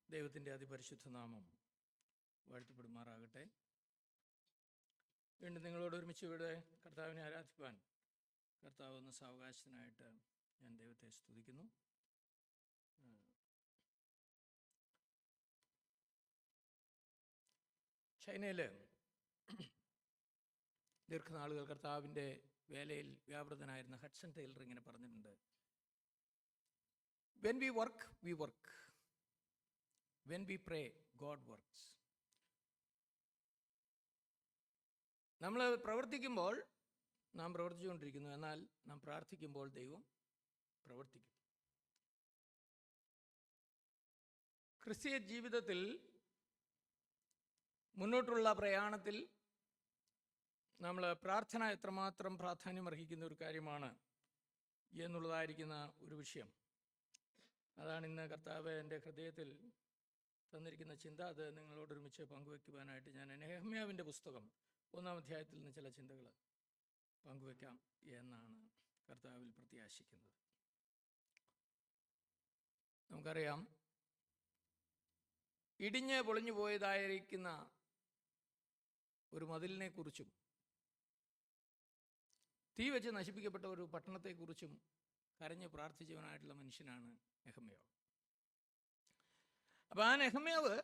ദൈവത്തിൻ്റെ അതിപരിശുദ്ധ നാമം വാഴ്ത്തപ്പെടുമാറാകട്ടെ. വീണ്ടും നിങ്ങളോട് ഒരുമിച്ച് ഇവിടെ കർത്താവിനെ ആരാധിപ്പാൻ കർത്താവ് എന്ന സാവകാശത്തിനായിട്ട് ഞാൻ ദൈവത്തെ സ്തുതിക്കുന്നു. ചൈനയിൽ ദീർഘനാളുകൾ കർത്താവിൻ്റെ വേലയിൽ വ്യാപൃതനായിരുന്ന ഹഡ്സൺ ടൈലർ ഇങ്ങനെ പറഞ്ഞിട്ടുണ്ട്: when we work, when we pray God works. നമ്മൾ പ്രവർത്തിക്കുമ്പോൾ നാം പ്രവർത്തിച്ചുകൊണ്ടിരിക്കുന്നു, എന്നാൽ നാം പ്രാർത്ഥിക്കുമ്പോൾ ദൈവം പ്രവർത്തിക്കും. ക്രിസ്തീയ ജീവിതത്തിൽ മുന്നോട്ടുള്ള പ്രയാണത്തിൽ നമ്മൾ പ്രാർത്ഥന എത്രമാത്രം പ്രാധാന്യം അർഹിക്കുന്ന ഒരു കാര്യമാണ് എന്നുള്ളതായിരിക്കുന്ന ഒരു വിഷയം. അതാണ് ഇന്ന് കർത്താവ് എൻ്റെ ഹൃദയത്തിൽ തന്നിരിക്കുന്ന ചിന്ത. അത് നിങ്ങളോടൊരുമിച്ച് പങ്കുവയ്ക്കുവാനായിട്ട് ഞാൻ നെഹമ്യാവിൻ്റെ പുസ്തകം 1-ാം അധ്യായത്തിൽ നിന്ന് ചില ചിന്തകൾ പങ്കുവയ്ക്കാം എന്നാണ് കർത്താവിൽ പ്രത്യാശിക്കുന്നത്. നമുക്കറിയാം, ഇടിഞ്ഞ് പൊളിഞ്ഞു പോയതായിരിക്കുന്ന ഒരു മതിലിനെ കുറിച്ചും തീ വെച്ച് നശിപ്പിക്കപ്പെട്ട ഒരു പട്ടണത്തെക്കുറിച്ചും കരഞ്ഞ് പ്രാർത്ഥിച്ചവനായിട്ടുള്ള മനുഷ്യനാണ് നെഹമ്യാവ്. അപ്പം ആ നെഹമ്യാവ്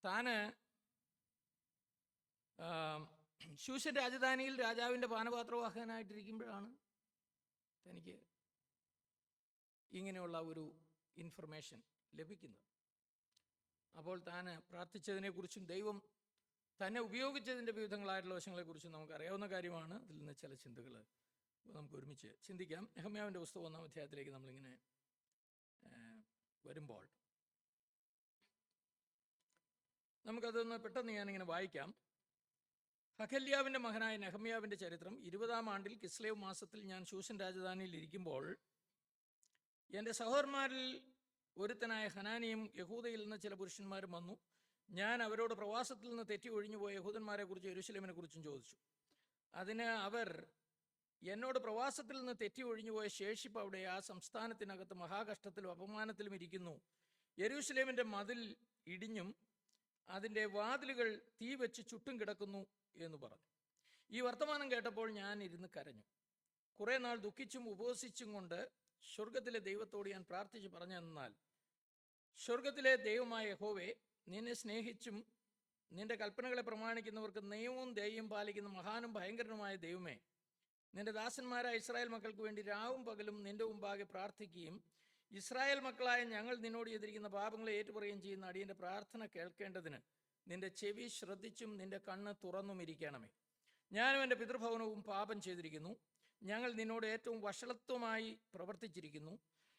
താന് ശൂശൻ രാജധാനിയിൽ രാജാവിൻ്റെ പാനപാത്രവാഹകനായിട്ടിരിക്കുമ്പോഴാണ് തനിക്ക് ഇങ്ങനെയുള്ള ഒരു ഇൻഫർമേഷൻ ലഭിക്കുന്നത്. അപ്പോൾ താൻ പ്രാർത്ഥിച്ചതിനെക്കുറിച്ചും ദൈവം തന്നെ ഉപയോഗിച്ചതിൻ്റെ വിവിധങ്ങളായിട്ടുള്ള വശങ്ങളെക്കുറിച്ചും നമുക്കറിയാവുന്ന കാര്യമാണ്. അതിൽ നിന്ന് ചില ചിന്തകൾ നമുക്ക് ഒരുമിച്ച് ചിന്തിക്കാം. നെഹമ്യാവിൻ്റെ പുസ്തകം 1-ാം അധ്യായത്തിലേക്ക് നമ്മളിങ്ങനെ വരുമ്പോൾ നമുക്കതൊന്ന് പെട്ടെന്ന് ഞാനിങ്ങനെ വായിക്കാം. ഹഖല്യാവിൻ്റെ മകനായ നെഹമ്യാവിൻ്റെ ചരിത്രം. 20-ാം ആണ്ടിൽ കിസ്ലേവ് മാസത്തിൽ ഞാൻ ശൂശൻ രാജധാനിയിൽ ഇരിക്കുമ്പോൾ എൻ്റെ സഹോദരന്മാരിൽ ഒരുത്തനായ ഹനാനിയും യഹൂദയിൽ നിന്ന് ചില പുരുഷന്മാരും വന്നു. ഞാൻ അവരോട് പ്രവാസത്തിൽ നിന്ന് തെറ്റി ഒഴിഞ്ഞുപോയ യഹൂദന്മാരെക്കുറിച്ചും യെരൂശലേമിനെ കുറിച്ചും ചോദിച്ചു. അതിന് അവർ എന്നോട് പ്രവാസത്തിൽ നിന്ന് തെറ്റി ഒഴിഞ്ഞുപോയ ശേഷിപ്പ് അവിടെ ആ സംസ്ഥാനത്തിനകത്ത് മഹാകഷ്ടത്തിലും അപമാനത്തിലും ഇരിക്കുന്നു. യെരൂശലേമിൻ്റെ മതിൽ ഇടിഞ്ഞും അതിൻ്റെ വാതിലുകൾ തീ വെച്ച് ചുട്ടും കിടക്കുന്നു എന്ന് പറഞ്ഞു. ഈ വർത്തമാനം കേട്ടപ്പോൾ ഞാൻ ഇരുന്ന് കരഞ്ഞു. കുറേ നാൾ ദുഃഖിച്ചും ഉപവസിച്ചും കൊണ്ട് സ്വർഗത്തിലെ ദൈവത്തോട് ഞാൻ പ്രാർത്ഥിച്ച് പറഞ്ഞെന്നാൽ, സ്വർഗത്തിലെ ദൈവമായ യഹോവേ, നിന്നെ സ്നേഹിച്ചും നിന്റെ കൽപ്പനകളെ പ്രമാണിക്കുന്നവർക്ക് നിയമവും ദയയും പാലിക്കുന്ന മഹാനും ഭയങ്കരനുമായ ദൈവമേ, നിന്റെ ദാസന്മാരായ ഇസ്രായേൽ മക്കൾക്ക് വേണ്ടി രാവും പകലും നിന്റെ മുമ്പാകെ പ്രാർത്ഥിക്കുകയും ഇസ്രായേൽ മക്കളായ ഞങ്ങൾ നിന്നോട് ചെയ്തിരിക്കുന്ന പാപങ്ങളെ ഏറ്റുപറയുകയും ചെയ്യുന്ന അടിയൻ്റെ പ്രാർത്ഥന കേൾക്കേണ്ടതിന് നിന്റെ ചെവി ശ്രദ്ധിച്ചും നിന്റെ കണ്ണ് തുറന്നും ഇരിക്കണമേ. ഞാനും എൻ്റെ പിതൃഭവനവും പാപം ചെയ്തിരിക്കുന്നു. ഞങ്ങൾ നിന്നോട് ഏറ്റവും വഷളത്വമായി പ്രവർത്തിച്ചിരിക്കുന്നു.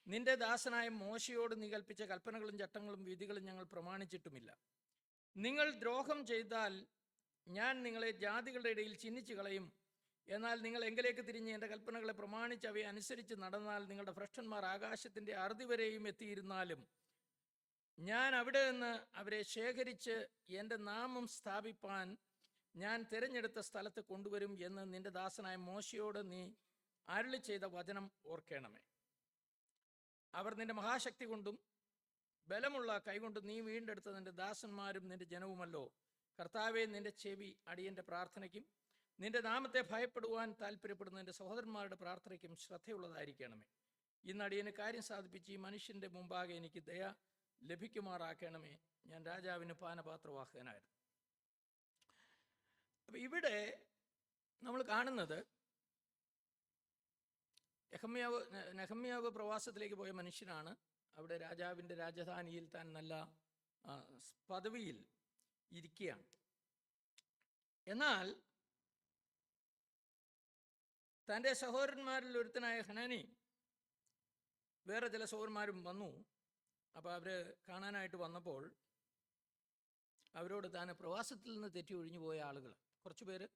നിന്റെ ദാസനായ മോശയോട് നീ കൽപ്പിച്ച കൽപ്പനകളും ചട്ടങ്ങളും വിധികളും ഞങ്ങൾ പ്രമാണിച്ചിട്ടുമില്ല. നിങ്ങൾ ദ്രോഹം ചെയ്താൽ ഞാൻ നിങ്ങളെ ജാതികളുടെ ഇടയിൽ ചിഹ്നിച്ചു കളയും. എന്നാൽ നിങ്ങൾ എങ്കിലേക്ക് തിരിഞ്ഞ് എൻ്റെ കൽപ്പനകളെ പ്രമാണിച്ച് അവയെ അനുസരിച്ച് നടന്നാൽ നിങ്ങളുടെ ഭ്രഷ്ടന്മാർ ആകാശത്തിൻ്റെ അറുതി വരെയും എത്തിയിരുന്നാലും ഞാൻ അവിടെ നിന്ന് അവരെ ശേഖരിച്ച് എൻ്റെ നാമം സ്ഥാപിപ്പാൻ ഞാൻ തിരഞ്ഞെടുത്ത സ്ഥലത്ത് കൊണ്ടുവരും എന്ന് നിന്റെ ദാസനായ മോശയോട് നീ അരുളി ചെയ്ത വചനം ഓർക്കണമേ. അവർ നിന്റെ മഹാശക്തി കൊണ്ടും ബലമുള്ള കൈകൊണ്ടും നീ വീണ്ടെടുത്ത നിന്റെ ദാസന്മാരും നിന്റെ ജനവുമല്ലോ. കർത്താവെ, നിന്റെ ചെവി അടിയൻ്റെ പ്രാർത്ഥനയ്ക്കും നിന്റെ നാമത്തെ ഭയപ്പെടുവാൻ താല്പര്യപ്പെടുന്ന നിന്റെ സഹോദരന്മാരുടെ പ്രാർത്ഥനയ്ക്കും ശ്രദ്ധയുള്ളതായിരിക്കണമേ. ഇന്ന് അടിയന് കാര്യം സാധിപ്പിച്ച് ഈ മനുഷ്യൻ്റെ മുമ്പാകെ എനിക്ക് ദയ ലഭിക്കുമാറാക്കണമേ. ഞാൻ രാജാവിന് പാനപാത്രവാഹകനായിരുന്നു. അപ്പം ഇവിടെ നമ്മൾ കാണുന്നത് നെഹമ്യാവ് പ്രവാസത്തിലേക്ക് പോയ മനുഷ്യനാണ്. അവിടെ രാജാവിൻ്റെ രാജധാനിയിൽ താൻ നല്ല പദവിയിൽ ഇരിക്കുകയാണ്. എന്നാൽ തൻ്റെ സഹോദരന്മാരിൽ ഒരുത്തനായ ഹനാനി വേറെ ചില സഹോദരന്മാരും വന്നു. അപ്പോൾ അവർ കാണാനായിട്ട് വന്നപ്പോൾ അവരോട് താൻ പ്രവാസത്തിൽ നിന്ന് തെറ്റി ഒഴിഞ്ഞു പോയ ആളുകൾ കുറച്ച് പേര്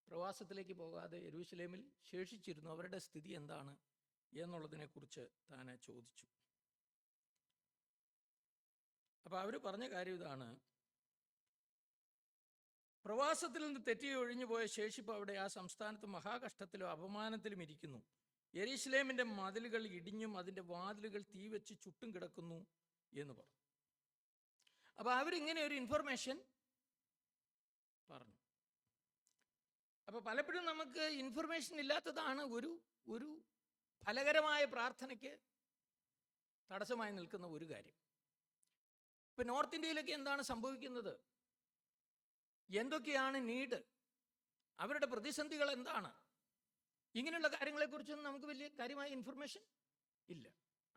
പ്രവാസത്തിലേക്ക് പോകാതെ യെരൂശലേമിൽ ശേഷിച്ചിരുന്നു. അവരുടെ സ്ഥിതി എന്താണ് എന്നുള്ളതിനെക്കുറിച്ച് താൻ ചോദിച്ചു. അപ്പോൾ അവർ പറഞ്ഞ കാര്യം ഇതാണ്: പ്രവാസത്തിൽ നിന്ന് തെറ്റി ഒഴിഞ്ഞു പോയ ശേഷിപ്പ് അവിടെ ആ സംസ്ഥാനത്ത് മഹാകഷ്ടത്തിലും അപമാനത്തിലും ഇരിക്കുന്നു. യെരൂശലേമിൻ്റെ മതിലുകൾ ഇടിഞ്ഞും അതിൻ്റെ വാതിലുകൾ തീ വെച്ച് ചുട്ടും കിടക്കുന്നു എന്ന് പറഞ്ഞു. അപ്പോൾ അവരിങ്ങനെ ഒരു ഇൻഫർമേഷൻ പറഞ്ഞു. അപ്പോൾ പലപ്പോഴും നമുക്ക് ഇൻഫർമേഷൻ ഇല്ലാത്തതാണ് ഒരു ഫലകരമായ പ്രാർത്ഥനയ്ക്ക് തടസ്സമായി നിൽക്കുന്ന ഒരു കാര്യം. ഇപ്പം നോർത്ത് ഇന്ത്യയിലൊക്കെ എന്താണ് സംഭവിക്കുന്നത്, എന്തൊക്കെയാണ് നീഡ്, അവരുടെ പ്രതിസന്ധികൾ എന്താണ്, ഇങ്ങനെയുള്ള കാര്യങ്ങളെക്കുറിച്ചൊന്നും നമുക്ക് വലിയ കാര്യമായ ഇൻഫർമേഷൻ ഇല്ല.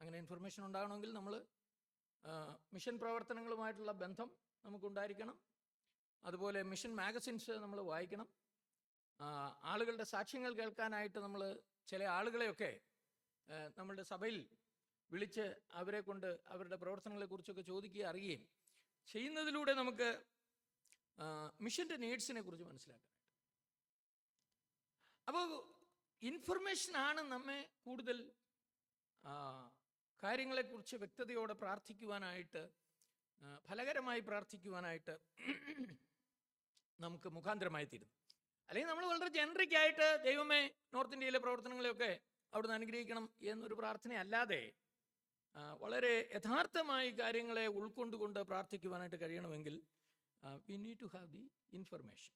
അങ്ങനെ ഇൻഫർമേഷൻ ഉണ്ടാകണമെങ്കിൽ നമ്മൾ മിഷൻ പ്രവർത്തനങ്ങളുമായിട്ടുള്ള ബന്ധം നമുക്കുണ്ടായിരിക്കണം. അതുപോലെ മിഷൻ മാഗസിൻസ് നമ്മൾ വായിക്കണം. ആളുകളുടെ സാക്ഷ്യങ്ങൾ കേൾക്കാനായിട്ട് നമ്മൾ ചില ആളുകളെയൊക്കെ നമ്മളുടെ സഭയിൽ വിളിച്ച് അവരെ കൊണ്ട് അവരുടെ പ്രവർത്തനങ്ങളെക്കുറിച്ചൊക്കെ ചോദിക്കുകയും അറിയുകയും ചെയ്യുന്നതിലൂടെ നമുക്ക് മിഷൻ്റെ നീഡ്സിനെ കുറിച്ച് മനസ്സിലാക്കാനായിട്ട്. അപ്പോൾ ഇൻഫർമേഷനാണ് നമ്മെ കൂടുതൽ കാര്യങ്ങളെക്കുറിച്ച് വ്യക്തതയോടെ പ്രാർത്ഥിക്കുവാനായിട്ട്, ഫലകരമായി പ്രാർത്ഥിക്കുവാനായിട്ട് നമുക്ക് മുഖാന്തരമായി തീരുന്നു. അല്ലെങ്കിൽ നമ്മൾ വളരെ ജനറിക്കായിട്ട് ദൈവമേ നോർത്ത് ഇന്ത്യയിലെ പ്രവർത്തനങ്ങളെയൊക്കെ അവിടുന്ന് അനുഗ്രഹിക്കണം എന്നൊരു പ്രാർത്ഥന അല്ലാതെ വളരെ യഥാർത്ഥമായി കാര്യങ്ങളെ ഉൾക്കൊണ്ടുകൊണ്ട് പ്രാർത്ഥിക്കുവാനായിട്ട് കഴിയണമെങ്കിൽ we need to have the information.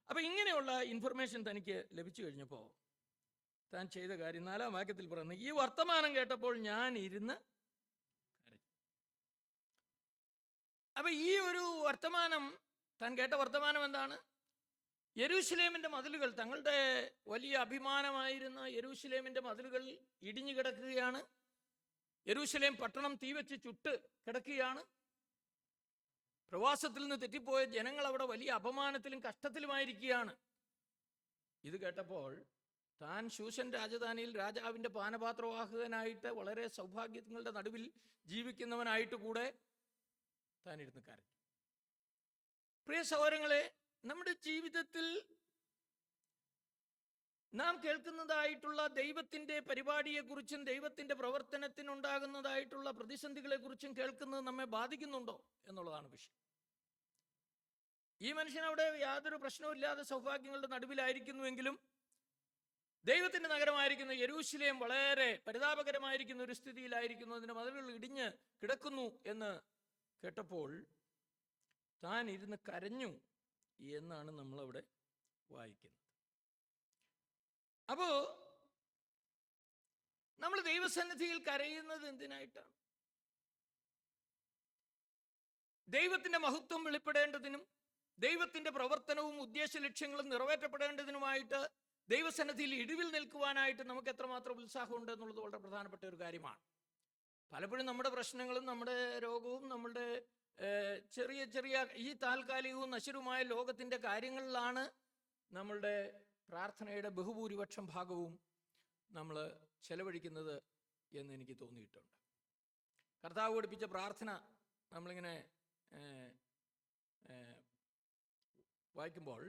അപ്പോൾ ഇങ്ങനെയുള്ള ഇൻഫർമേഷൻ തനിക്ക് ലഭിച്ചു കഴിഞ്ഞപ്പോൾ താൻ ചെയ്ത കാര്യം 4-ാം വാക്യത്തിൽ പറയുന്നത്, ഈ വർത്തമാനം കേട്ടപ്പോൾ ഞാൻ ഇരുന്ന് കരഞ്ഞു. അപ്പോൾ ഈ ഒരു വർത്തമാനം, താൻ കേട്ട വർത്തമാനം എന്താണ്? യെരൂശലേമിൻ്റെ മതിലുകൾ, തങ്ങളുടെ വലിയ അഭിമാനമായിരുന്ന യെരൂശലേമിൻ്റെ മതിലുകൾ ഇടിഞ്ഞു കിടക്കുകയാണ്. യെരൂശലേം പട്ടണം തീവച്ച് ചുട്ട് കിടക്കുകയാണ്. പ്രവാസത്തിൽ നിന്ന് തെറ്റിപ്പോയ ജനങ്ങൾ അവിടെ വലിയ അപമാനത്തിലും കഷ്ടത്തിലുമായിരിക്കുകയാണ്. ഇത് കേട്ടപ്പോൾ താൻ ശൂഷൻ രാജധാനിയിൽ രാജാവിൻ്റെ പാനപാത്രവാഹകനായിട്ട് വളരെ സൗഭാഗ്യങ്ങളുടെ നടുവിൽ ജീവിക്കുന്നവനായിട്ട് കൂടെ താൻ ഇരുന്ന് കരഞ്ഞു. പ്രിയ സഹോദരങ്ങളെ, നമ്മുടെ ജീവിതത്തിൽ നാം കേൾക്കുന്നതായിട്ടുള്ള ദൈവത്തിൻ്റെ പരിപാടിയെക്കുറിച്ചും ദൈവത്തിൻ്റെ പ്രവർത്തനത്തിനുണ്ടാകുന്നതായിട്ടുള്ള പ്രതിസന്ധികളെക്കുറിച്ചും കേൾക്കുന്നത് നമ്മെ ബാധിക്കുന്നുണ്ടോ എന്നുള്ളതാണ് വിഷയം. ഈ മനുഷ്യൻ അവിടെ യാതൊരു പ്രശ്നവുമില്ലാതെ സൗഭാഗ്യങ്ങളുടെ നടുവിലായിരിക്കുന്നുവെങ്കിലും ദൈവത്തിൻ്റെ നഗരമായിരിക്കുന്ന യെരൂശലേം വളരെ പരിതാപകരമായിരിക്കുന്ന ഒരു സ്ഥിതിയിലായിരിക്കുന്നു, അതിൻ്റെ മതിലുകൾ ഇടിഞ്ഞ് കിടക്കുന്നു എന്ന് കേട്ടപ്പോൾ താൻ ഇരുന്ന് കരഞ്ഞു എന്നാണ് നമ്മളവിടെ വായിക്കുന്നത്. അപ്പോൾ നമ്മൾ ദൈവസന്നിധിയിൽ കരയുന്നത് എന്തിനായിട്ടാണ്? ദൈവത്തിൻ്റെ മഹത്വം വെളിപ്പെടേണ്ടതിനും ദൈവത്തിൻ്റെ പ്രവർത്തനവും ഉദ്ദേശ ലക്ഷ്യങ്ങളും നിറവേറ്റപ്പെടേണ്ടതിനുമായിട്ട് ദൈവസന്നിധിയിൽ ഇടിവിൽ നിൽക്കുവാനായിട്ട് നമുക്ക് എത്രമാത്രം ഉത്സാഹമുണ്ട് എന്നുള്ളത് വളരെ പ്രധാനപ്പെട്ട ഒരു കാര്യമാണ്. പലപ്പോഴും നമ്മുടെ പ്രശ്നങ്ങളും നമ്മുടെ രോഗവും നമ്മളുടെ ചെറിയ ചെറിയ ഈ താൽക്കാലികവും നശ്വരവുമായ ലോകത്തിൻ്റെ കാര്യങ്ങളിലാണ് നമ്മളുടെ പ്രാർത്ഥനയുടെ ബഹുഭൂരിപക്ഷം ഭാഗവും നമ്മൾ ചെലവഴിക്കുന്നത് എന്ന് എനിക്ക് തോന്നിയിട്ടുണ്ട്. കർത്താവ് പഠിപ്പിച്ച പ്രാർത്ഥന നമ്മളിങ്ങനെ വായിക്കുമ്പോൾ,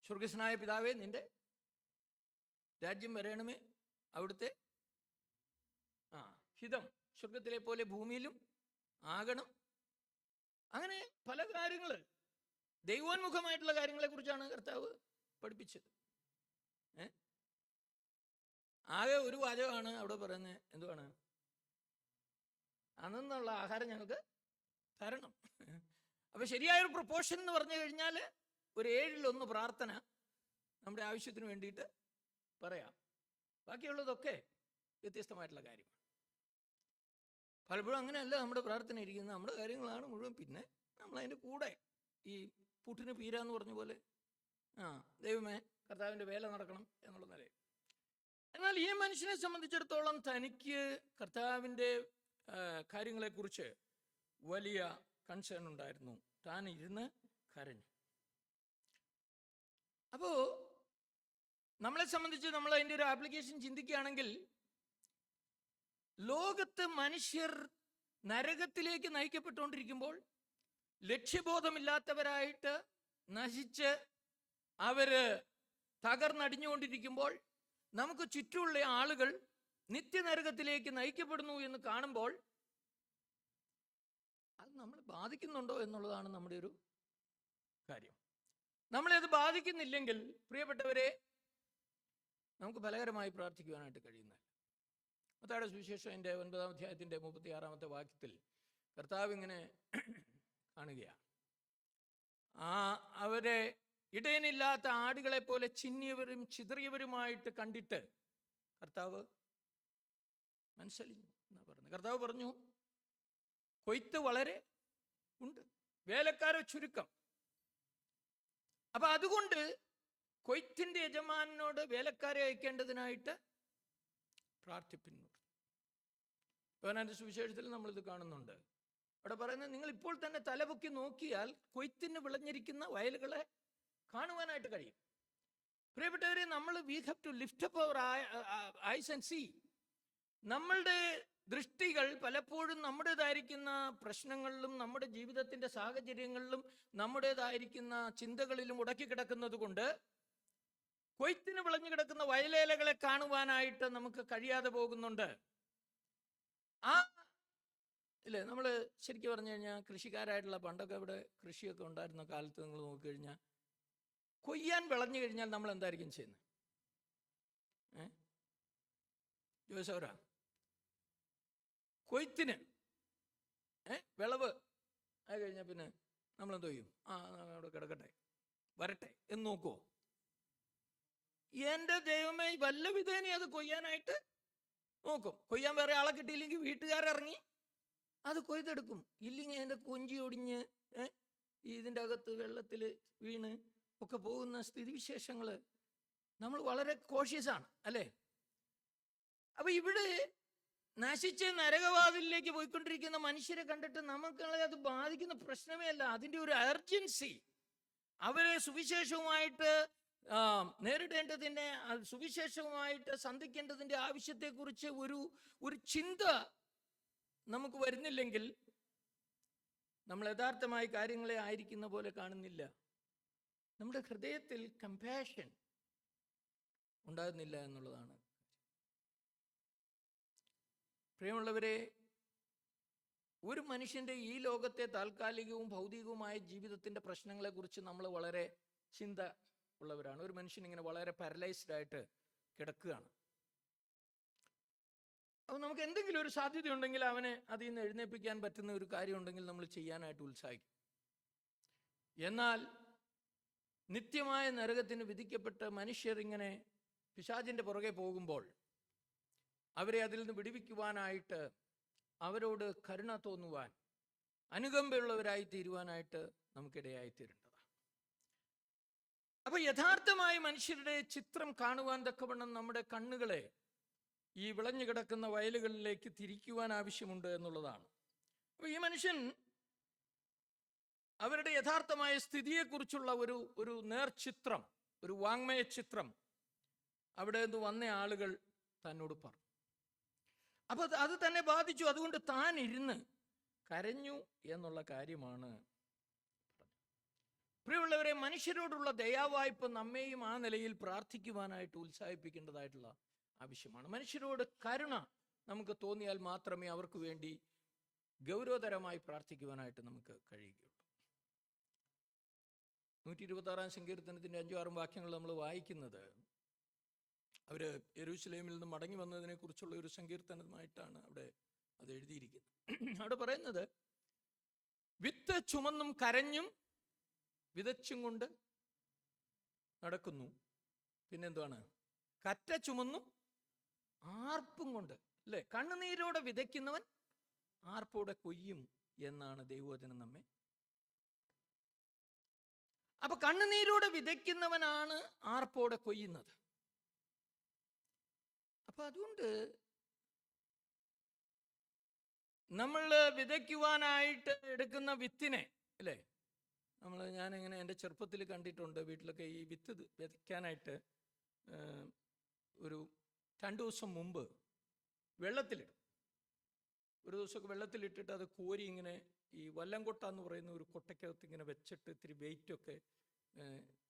സ്വർഗസ്വനായ പിതാവേ, നിന്റെ രാജ്യം വരേണമേ, അവിടുത്തെ ഹിതം സ്വർഗത്തിലെ പോലെ ഭൂമിയിലും ആകണം. അങ്ങനെ പല കാര്യങ്ങൾ, ദൈവോന്മുഖമായിട്ടുള്ള കാര്യങ്ങളെക്കുറിച്ചാണ് കർത്താവ് പഠിപ്പിച്ചത്. ആകെ ഒരു വാചകമാണ് അവിടെ പറയുന്നത്, എന്തുവാണ്? അന്നുള്ള ആഹാരം ഞങ്ങൾക്ക് തരണം. അപ്പൊ ശരിയായൊരു പ്രൊപ്പോർഷൻ എന്ന് പറഞ്ഞു കഴിഞ്ഞാൽ ഒരു 1/7 പ്രാർത്ഥന നമ്മുടെ ആവശ്യത്തിന് വേണ്ടിയിട്ട് പറയാം. ബാക്കിയുള്ളതൊക്കെ വ്യത്യസ്തമായിട്ടുള്ള കാര്യമാണ്. പലപ്പോഴും അങ്ങനെയല്ല നമ്മുടെ പ്രാർത്ഥന ഇരിക്കുന്നത്, നമ്മുടെ കാര്യങ്ങളാണ് മുഴുവൻ. പിന്നെ നമ്മളതിൻ്റെ കൂടെ ഈ പുട്ടിന് പീരാന്ന് പറഞ്ഞ പോലെ ദൈവമേ കർത്താവിൻ്റെ വേല നടക്കണം എന്നുള്ള നിലയിൽ. എന്നാൽ ഈ മനുഷ്യനെ സംബന്ധിച്ചിടത്തോളം തനിക്ക് കർത്താവിൻ്റെ കാര്യങ്ങളെക്കുറിച്ച് വലിയ കൺസേൺ ഉണ്ടായിരുന്നു. താൻ ഇരുന്ന് കരഞ്ഞു. അപ്പോൾ നമ്മളെ സംബന്ധിച്ച് നമ്മൾ അതിൻ്റെ ഒരു ആപ്ലിക്കേഷൻ ചിന്തിക്കുകയാണെങ്കിൽ, ലോകത്ത് മനുഷ്യർ നരകത്തിലേക്ക് നയിക്കപ്പെട്ടുകൊണ്ടിരിക്കുമ്പോൾ, ലക്ഷ്യബോധമില്ലാത്തവരായിട്ട് നശിച്ച് അവര് തകർന്നടിഞ്ഞുകൊണ്ടിരിക്കുമ്പോൾ, നമുക്ക് ചുറ്റുമുള്ള ആളുകൾ നിത്യനരകത്തിലേക്ക് നയിക്കപ്പെടുന്നു എന്ന് കാണുമ്പോൾ അത് നമ്മളെ ബാധിക്കുന്നുണ്ടോ എന്നുള്ളതാണ് നമ്മുടെ ഒരു കാര്യം. നമ്മളെ അത് ബാധിക്കുന്നില്ലെങ്കിൽ പ്രിയപ്പെട്ടവരെ, നമുക്ക് ഫലകരമായി പ്രാർത്ഥിക്കുവാനായിട്ട് കഴിയുന്നില്ല. മത്തായിയുടെ സുവിശേഷം 9-ാം അധ്യായത്തിൻ്റെ 36-ാമത്തെ വാക്യത്തിൽ കർത്താവ് ഇങ്ങനെ കാണുകയാണ്. അവരെ ഇടയനില്ലാത്ത ആടുകളെ പോലെ ചിന്നിയവരും ചിതറിയവരുമായിട്ട് കണ്ടിട്ട് കർത്താവ് മനസ്സലിഞ്ഞു എന്നാ പറഞ്ഞു. കർത്താവ് പറഞ്ഞു, കൊയ്ത്ത് വളരെ ഉണ്ട്, വേലക്കാരെ ചുരുക്കം. അപ്പൊ അതുകൊണ്ട് കൊയ്ത്തിന്റെ യജമാനോട് വേലക്കാരെ അയക്കേണ്ടതിനായിട്ട് പ്രാർത്ഥിപ്പിക്കുന്നു. യോഹന്നാന്റെ സുവിശേഷത്തിൽ നമ്മളിത് കാണുന്നുണ്ട്. അവിടെ പറയുന്നത്, നിങ്ങൾ ഇപ്പോൾ തന്നെ തലപൊക്കി നോക്കിയാൽ കൊയ്ത്തിന് വിളഞ്ഞിരിക്കുന്ന വയലുകളെ കാണുവാനായിട്ട് കഴിയും. പ്രിയപ്പെട്ടവരെ, we have to lift up our eyes and see. നമ്മളുടെ ദൃഷ്ടികൾ പലപ്പോഴും നമ്മുടേതായിരിക്കുന്ന പ്രശ്നങ്ങളിലും നമ്മുടെ ജീവിതത്തിന്റെ സാഹചര്യങ്ങളിലും നമ്മുടേതായിരിക്കുന്ന ചിന്തകളിലും ഉടക്കി കിടക്കുന്നത് കൊണ്ട് കൊയ്ത്തിന് വിളഞ്ഞു കിടക്കുന്ന വയലേലകളെ കാണുവാനായിട്ട് നമുക്ക് കഴിയാതെ പോകുന്നുണ്ട്. ഇല്ലേ, നമ്മൾ ശരിക്കും പറഞ്ഞു കഴിഞ്ഞാൽ കൃഷിക്കാരായിട്ടുള്ള പണ്ടൊക്കെ ഇവിടെ കൃഷിയൊക്കെ ഉണ്ടായിരുന്ന കാലത്ത് നിങ്ങൾ നോക്കിക്കഴിഞ്ഞാൽ കൊയ്യാൻ വിളഞ്ഞു കഴിഞ്ഞാൽ നമ്മൾ എന്തായിരിക്കും ചെയ്യുന്നത്? ജോസവരാ, കൊയ്ത്തിന് വിളവ് ആയി കഴിഞ്ഞാൽ പിന്നെ നമ്മളെന്തോ ചെയ്യും? അവിടെ കിടക്കട്ടെ, വരട്ടെ എന്ന് നോക്കുമോ? എൻ്റെ ദൈവമേ, വല്ല വിധേനെ അത് കൊയ്യാനായിട്ട് നോക്കും. കൊയ്യാൻ വേറെ ആളെ കിട്ടിയില്ലെങ്കിൽ വീട്ടുകാരിറങ്ങി അത് കൊയ്തെടുക്കും. ഇല്ലെങ്കിൽ അതിൻ്റെ കൊഞ്ചി ഒടിഞ്ഞ് ഇതിൻ്റെ അകത്ത് വെള്ളത്തിൽ വീണ് ഒക്കെ പോകുന്ന സ്ഥിതിവിശേഷങ്ങൾ നമ്മൾ വളരെ കോഷ്യസാണ്, അല്ലേ? അപ്പൊ ഇവിടെ നശിച്ച് നരകവാതിലേക്ക് പോയിക്കൊണ്ടിരിക്കുന്ന മനുഷ്യരെ കണ്ടിട്ട് നമുക്കുള്ള അത് ബാധിക്കുന്ന പ്രശ്നമേ അല്ല. അതിൻ്റെ ഒരു അർജൻസി, അവരെ സുവിശേഷവുമായിട്ട് നേരിടേണ്ടതിൻ്റെ, സുവിശേഷവുമായിട്ട് സന്ധിക്കേണ്ടതിൻ്റെ ആവശ്യത്തെക്കുറിച്ച് ഒരു ചിന്ത നമുക്ക് വരുന്നില്ലെങ്കിൽ നമ്മൾ യഥാർത്ഥമായി കാര്യങ്ങളെ ആയിരിക്കുന്ന പോലെ കാണുന്നില്ല. നമ്മുടെ ഹൃദയത്തിൽ കമ്പാഷൻ ഉണ്ടാകുന്നില്ല എന്നുള്ളതാണ്. പ്രിയമുള്ളവരെ, ഒരു മനുഷ്യൻ്റെ ഈ ലോകത്തെ താൽക്കാലികവും ഭൗതികവുമായ ജീവിതത്തിൻ്റെ പ്രശ്നങ്ങളെക്കുറിച്ച് നമ്മൾ വളരെ ചിന്ത ഉള്ളവരാണ്. ഒരു മനുഷ്യൻ ഇങ്ങനെ വളരെ പാരലൈസ്ഡ് ആയിട്ട് കിടക്കുകയാണ്. അപ്പോൾ നമുക്ക് എന്തെങ്കിലും ഒരു സാധ്യതയുണ്ടെങ്കിൽ അവനെ അതിൽ നിന്ന് എഴുന്നേൽപ്പിക്കാൻ പറ്റുന്ന ഒരു കാര്യം ഉണ്ടെങ്കിൽ നമ്മൾ ചെയ്യാനായിട്ട് ഉത്സാഹിക്കും. എന്നാൽ നിത്യമായ നരകത്തിന് വിധിക്കപ്പെട്ട മനുഷ്യർ ഇങ്ങനെ പിശാചിൻ്റെ പുറകെ പോകുമ്പോൾ അവരെ അതിൽ നിന്ന് വിടുവിക്കുവാനായിട്ട്, അവരോട് കരുണ തോന്നുവാൻ, അനുകമ്പയുള്ളവരായി തീരുവാനായിട്ട് നമുക്കിടയായിത്തീരേണ്ടതാണ്. അപ്പൊ യഥാർത്ഥമായ മനുഷ്യരുടെ ചിത്രം കാണുവാൻ തക്കവണ്ണം നമ്മുടെ കണ്ണുകളെ ഈ വിളഞ്ഞു കിടക്കുന്ന വയലുകളിലേക്ക് തിരിക്കുവാൻ ആവശ്യമുണ്ട് എന്നുള്ളതാണ്. അപ്പൊ ഈ മനുഷ്യൻ അവരുടെ യഥാർത്ഥമായ സ്ഥിതിയെക്കുറിച്ചുള്ള ഒരു നേർചിത്രം, ഒരു വാങ്മയ ചിത്രം അവിടെ നിന്ന് വന്ന ആളുകൾ തന്നോട് പറഞ്ഞു. അപ്പൊ അത് തന്നെ ബാധിച്ചു. അതുകൊണ്ട് താൻ ഇരുന്ന് കരഞ്ഞു എന്നുള്ള കാര്യമാണ്. പ്രിയമുള്ളവരെ, മനുഷ്യരോടുള്ള ദയാവായ്പ നമ്മെയും ആ നിലയിൽ പ്രാർത്ഥിക്കുവാനായിട്ട് ഉത്സാഹിപ്പിക്കേണ്ടതായിട്ടുള്ള ആവശ്യമാണ്. മനുഷ്യരോട് കരുണ നമുക്ക് തോന്നിയാൽ മാത്രമേ അവർക്ക് വേണ്ടി ഗൗരവതരമായി പ്രാർത്ഥിക്കുവാനായിട്ട് നമുക്ക് കഴിയുകയുള്ളൂ. 126-ാം സങ്കീർത്തനത്തിൻ്റെ 5-6 വാക്യങ്ങൾ നമ്മൾ വായിക്കുന്നത് അവർ യെരൂശലേമിൽ നിന്ന് മടങ്ങി വന്നതിനെ കുറിച്ചുള്ള ഒരു സങ്കീർത്തനമായിട്ടാണ് അവിടെ അത് എഴുതിയിരിക്കുന്നത്. അവിടെ പറയുന്നത്, വിത്ത് ചുമന്നും കരഞ്ഞും വിതച്ചും കൊണ്ട് നടക്കുന്നു. പിന്നെന്താണ്? കറ്റ ചുമന്നും ആർപ്പും കൊണ്ട്, അല്ലേ? കണ്ണുനീരോടെ വിതയ്ക്കുന്നവൻ ആർപ്പോടെ കൊയ്യും എന്നാണ് ദൈവവചനം നമ്മെ. അപ്പൊ കണ്ണുനീരോടെ വിതയ്ക്കുന്നവനാണ് ആർപ്പോടെ കൊയ്യുന്നത്. അപ്പൊ അതുകൊണ്ട് നമ്മൾ വിതയ്ക്കുവാനായിട്ട് എടുക്കുന്ന വിത്തിനെ, അല്ലേ, ഞാനിങ്ങനെ എൻ്റെ ചെറുപ്പത്തിൽ കണ്ടിട്ടുണ്ട്. വീട്ടിലൊക്കെ ഈ വിത്ത് വിതയ്ക്കാനായിട്ട് ഒരു 2 ദിവസം മുമ്പ് വെള്ളത്തിലിടും. ഒരു ദിവസമൊക്കെ വെള്ളത്തിലിട്ടിട്ട് അത് കോരി ഇങ്ങനെ ഈ വല്ലംകൊട്ട എന്ന് പറയുന്ന ഒരു കൊട്ടയ്ക്കകത്ത് ഇങ്ങനെ വെച്ചിട്ട് ഇത്തിരി വെയിറ്റൊക്കെ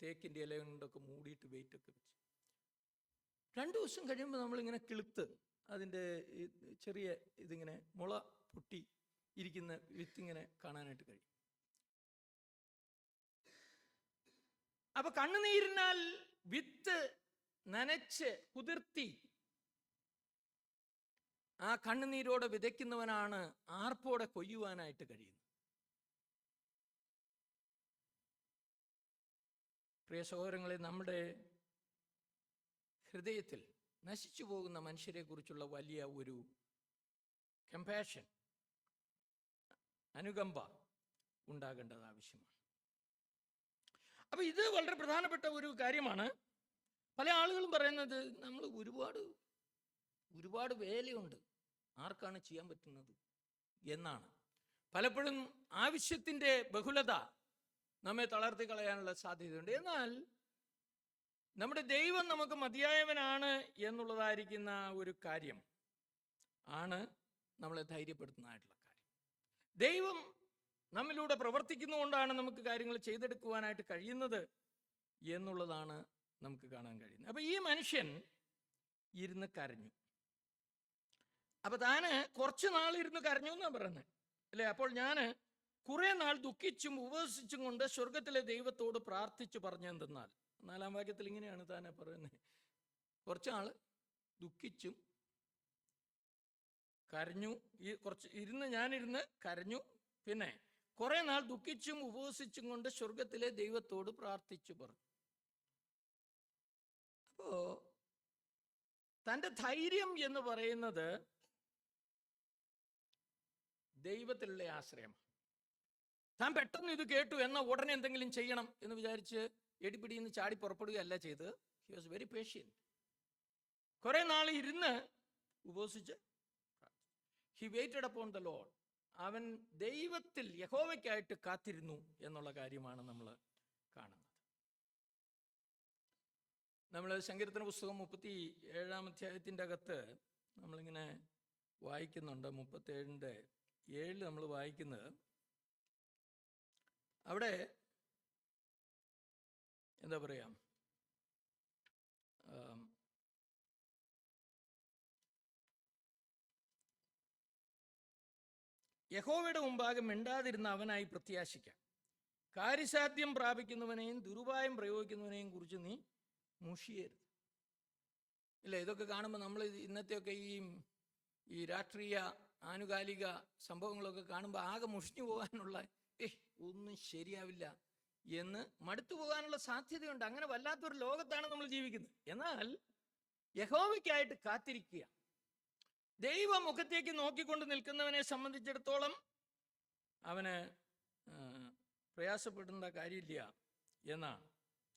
തേക്കിൻ്റെ ഇല കൊണ്ടൊക്കെ മൂടിയിട്ട് വെയിറ്റൊക്കെ വെച്ച് 2 ദിവസം കഴിയുമ്പോൾ നമ്മളിങ്ങനെ കിളുത്ത് അതിൻ്റെ ചെറിയ ഇതിങ്ങനെ മുള പൊട്ടി ഇരിക്കുന്ന വിത്തിങ്ങനെ കാണാനായിട്ട് കഴിയും. അപ്പൊ കണ്ണുനീരിനാൽ വിത്ത് നനച്ച് കുതിർത്തി ആ കണ്ണുനീരോടെ വിതയ്ക്കുന്നവനാണ് ആർപ്പോടെ കൊയ്യുവാനായിട്ട് കഴിയുന്നത്. പ്രിയ സഹോദരങ്ങളെ, നമ്മുടെ ഹൃദയത്തിൽ നശിച്ചു പോകുന്ന മനുഷ്യരെ കുറിച്ചുള്ള വലിയ ഒരു കമ്പാഷൻ, അനുകമ്പ ഉണ്ടാകേണ്ടത് ആവശ്യമാണ്. അപ്പൊ ഇത് വളരെ പ്രധാനപ്പെട്ട ഒരു കാര്യമാണ്. പല ആളുകളും പറയുന്നത് നമ്മൾ ഒരുപാട് വേലയുണ്ട്, ആർക്കാണ് ചെയ്യാൻ പറ്റുന്നത് എന്നാണ്. പലപ്പോഴും ആവശ്യത്തിൻ്റെ ബഹുലത നമ്മെ തളർത്തി കളയാനുള്ള സാധ്യതയുണ്ട്. എന്നാൽ നമ്മുടെ ദൈവം നമുക്ക് മതിയായവനാണ് എന്നുള്ളതായിരിക്കുന്ന ഒരു കാര്യം ആണ് നമ്മളെ ധൈര്യപ്പെടുത്തുന്നതായിട്ടുള്ള കാര്യം. ദൈവം നമ്മിലൂടെ പ്രവർത്തിക്കുന്നതുകൊണ്ടാണ് നമുക്ക് കാര്യങ്ങൾ ചെയ്തെടുക്കുവാനായിട്ട് കഴിയുന്നത് എന്നുള്ളതാണ് നമുക്ക് കാണാൻ കഴിയുന്നത്. അപ്പൊ ഈ മനുഷ്യൻ ഇരുന്ന് കരഞ്ഞു. അപ്പൊ താന് കുറച്ചു നാൾ ഇരുന്ന് കരഞ്ഞു എന്നാണ് പറയുന്നത് അല്ലേ. അപ്പോൾ ഞാൻ കുറെ നാൾ ദുഃഖിച്ചും ഉപവസിച്ചും കൊണ്ട് സ്വർഗത്തിലെ ദൈവത്തോട് പ്രാർത്ഥിച്ചു പറഞ്ഞെന്തെന്നാൽ, 4-ാം വാക്യത്തിൽ ഇങ്ങനെയാണ് താനെ പറയുന്നത്. കുറച്ച് നാൾ ദുഃഖിച്ചും കരഞ്ഞു, ഞാനിരുന്ന് കരഞ്ഞു, പിന്നെ കുറെ നാൾ ദുഃഖിച്ചും ഉപവസിച്ചും കൊണ്ട് സ്വർഗത്തിലെ ദൈവത്തോട് പ്രാർത്ഥിച്ചു പറഞ്ഞു. അപ്പോ തൻ്റെ ധൈര്യം എന്ന് പറയുന്നത് ദൈവത്തിലുള്ള ആശ്രയം. താൻ പെട്ടെന്ന് ഇത് കേട്ടു എന്നാൽ ഉടനെ എന്തെങ്കിലും ചെയ്യണം എന്ന് വിചാരിച്ച് എടിപിടിന്ന് ചാടി പുറപ്പെടുകയല്ല ചെയ്ത്. He was very patient. കുറെ നാൾ ഇരുന്ന് ഉപവസിച്ച് he waited upon the Lord. അവൻ ദൈവത്തിൽ, യഹോവയ്ക്കായിട്ട് കാത്തിരുന്നു എന്നുള്ള കാര്യമാണ് നമ്മൾ കാണുന്നത്. നമ്മൾ സങ്കീർത്തന പുസ്തകം 37-ാം അധ്യായത്തിൻ്റെ അകത്ത് നമ്മളിങ്ങനെ വായിക്കുന്നുണ്ട്. 37:7 നമ്മൾ വായിക്കുന്നത്, അവിടെ എന്താ പറയാ, യഹോവയുടെ മുമ്പാകെ മിണ്ടാതിരുന്ന അവനായി പ്രത്യാശിക്കാം. കാര്യസാധ്യം പ്രാപിക്കുന്നവനെയും ദുരുപായം പ്രയോഗിക്കുന്നവനെയും കുറിച്ച് നീ മുഷിയരുത്. ഇല്ല, ഇതൊക്കെ കാണുമ്പോൾ നമ്മൾ ഇന്നത്തെയൊക്കെ ഈ രാഷ്ട്രീയ ആനുകാലിക സംഭവങ്ങളൊക്കെ കാണുമ്പോൾ ആകെ മുഷിഞ്ഞു പോകാനുള്ള ഒന്നും ശരിയാവില്ല എന്ന് മടുത്തു പോകാനുള്ള സാധ്യതയുണ്ട്. അങ്ങനെ വല്ലാത്തൊരു ലോകത്താണ് നമ്മൾ ജീവിക്കുന്നത്. എന്നാൽ യഹോവയ്ക്കായിട്ട് കാത്തിരിക്കുക, ദൈവമുഖത്തേക്ക് നോക്കിക്കൊണ്ട് നിൽക്കുന്നവനെ സംബന്ധിച്ചിടത്തോളം അവന് പ്രയാസപ്പെടേണ്ട കാര്യമില്ല എന്നാണ്.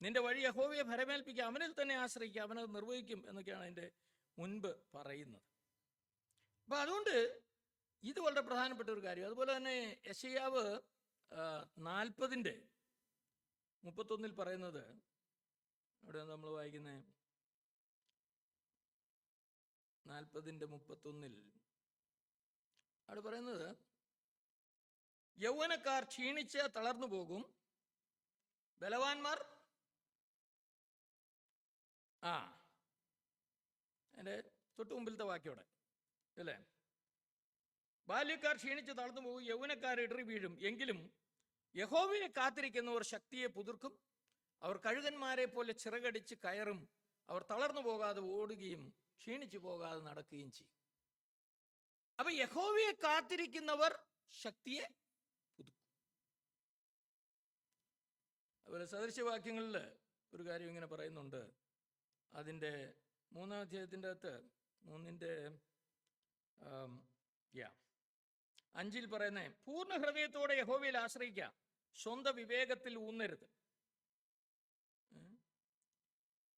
നിന്റെ വഴി യഹോവയെ ഭരമേൽപ്പിക്കുക, അവനിൽ തന്നെ ആശ്രയിക്കുക, അവനത് നിർവഹിക്കും എന്നൊക്കെയാണ് അതിൻ്റെ മുൻപ് പറയുന്നത്. അപ്പം അതുകൊണ്ട് ഇത് വളരെ പ്രധാനപ്പെട്ട ഒരു കാര്യം. അതുപോലെ തന്നെ യെശയ്യാവ് 40:31 പറയുന്നത്, അവിടെ നമ്മൾ വായിക്കുന്നത് 40:31 അവിടെ പറയുന്നത്, യൗവനക്കാർ ക്ഷീണിച്ച് തളർന്നു പോകും, ബലവാന്മാർ എൻ്റെ തൊട്ടു മുമ്പിലത്തെ വാക്യോടെ അല്ലേ, ബാല്യക്കാർ ക്ഷീണിച്ച് തളർന്നു പോകും, യൗവനക്കാർ ഇടറി വീഴും. എങ്കിലും യഹോവയെ കാത്തിരിക്കുന്നവർ ശക്തിയെ പുതുർക്കും, അവർ കഴുകന്മാരെ പോലെ ചിറകടിച്ച് കയറും, അവർ തളർന്നു പോകാതെ ഓടുകയും ക്ഷീണിച്ചു പോകാതെ നടക്കുകയും ചെയ്യും. അപ്പൊ യഹോവയെ കാത്തിരിക്കുന്നവർ ശക്തിയെ പുതുക്കും. അതുപോലെ സദൃശവാക്യങ്ങളിൽ ഒരു കാര്യം ഇങ്ങനെ പറയുന്നുണ്ട്. അതിൻ്റെ 3-ാം അധ്യായത്തിൻ്റെ അകത്ത് 3:5 പറയുന്നേ, പൂർണ്ണ ഹൃദയത്തോടെ യഹോവയിൽ ആശ്രയിക്കുക, സ്വന്തം വിവേകത്തിൽ ഊന്നരുത്.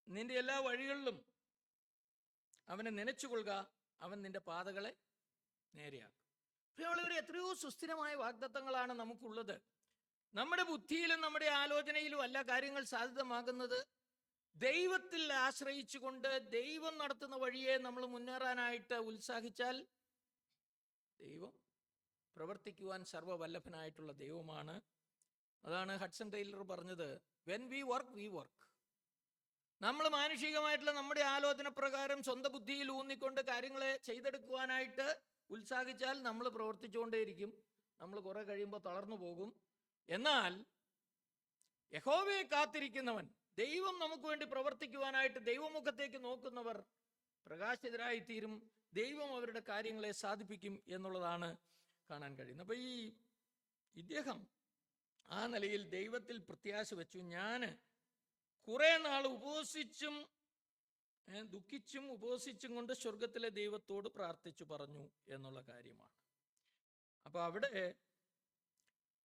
നിന്റെ എല്ലാ വഴികളിലും അവനെ നനച്ചുകൊള്ളുക, അവൻ നിന്റെ പാതകളെ നേരെയാക്കും. പ്രിയമുള്ളവരെ, എത്രയോ സുസ്ഥിരമായ വാഗ്ദത്തങ്ങളാണ് നമുക്കുള്ളത്. നമ്മുടെ ബുദ്ധിയിലും നമ്മുടെ ആലോചനയിലും അല്ല കാര്യങ്ങൾ സാധ്യതമാകുന്നത്. ദൈവത്തിൽ ആശ്രയിച്ചുകൊണ്ട് ദൈവം നടത്തുന്ന വഴിയെ നമ്മൾ മുന്നേറാനായിട്ട് ഉത്സാഹിച്ചാൽ ദൈവം പ്രവർത്തിക്കുവാൻ സർവ്വവല്ലഭനായിട്ടുള്ള ദൈവമാണ്. അതാണ് ഹഡ്സൺ ടൈലർ പറഞ്ഞത്, വെൻ വി വർക്ക്. നമ്മൾ മാനുഷികമായിട്ടുള്ള നമ്മുടെ ആലോചന പ്രകാരം സ്വന്തം ബുദ്ധിയിൽ ഊന്നിക്കൊണ്ട് കാര്യങ്ങളെ ചെയ്തെടുക്കുവാനായിട്ട് ഉത്സാഹിച്ചാൽ നമ്മൾ പ്രവർത്തിച്ചുകൊണ്ടേയിരിക്കും. നമ്മൾ കുറെ കഴിയുമ്പോൾ തളർന്നു പോകും. എന്നാൽ യഹോവയെ കാത്തിരിക്കുന്നവൻ, ദൈവം നമുക്ക് വേണ്ടി പ്രവർത്തിക്കുവാനായിട്ട് ദൈവമുഖത്തേക്ക് നോക്കുന്നവർ പ്രകാശിതരായിത്തീരും, ദൈവം അവരുടെ കാര്യങ്ങളെ സാധിപ്പിക്കും എന്നുള്ളതാണ് കാണാൻ കഴിയുന്നത്. അപ്പോൾ ഇദ്ദേഹം ആ നിലയിൽ ദൈവത്തിൽ പ്രത്യാശ വെച്ചു. ഞാൻ കുറെ നാൾ ഉപവസിച്ചും ദുഃഖിച്ചും ഉപവസിച്ചും കൊണ്ട് സ്വർഗത്തിലെ ദൈവത്തോട് പ്രാർത്ഥിച്ചു പറഞ്ഞു എന്നുള്ള കാര്യമാണ്. അപ്പോൾ അവിടെ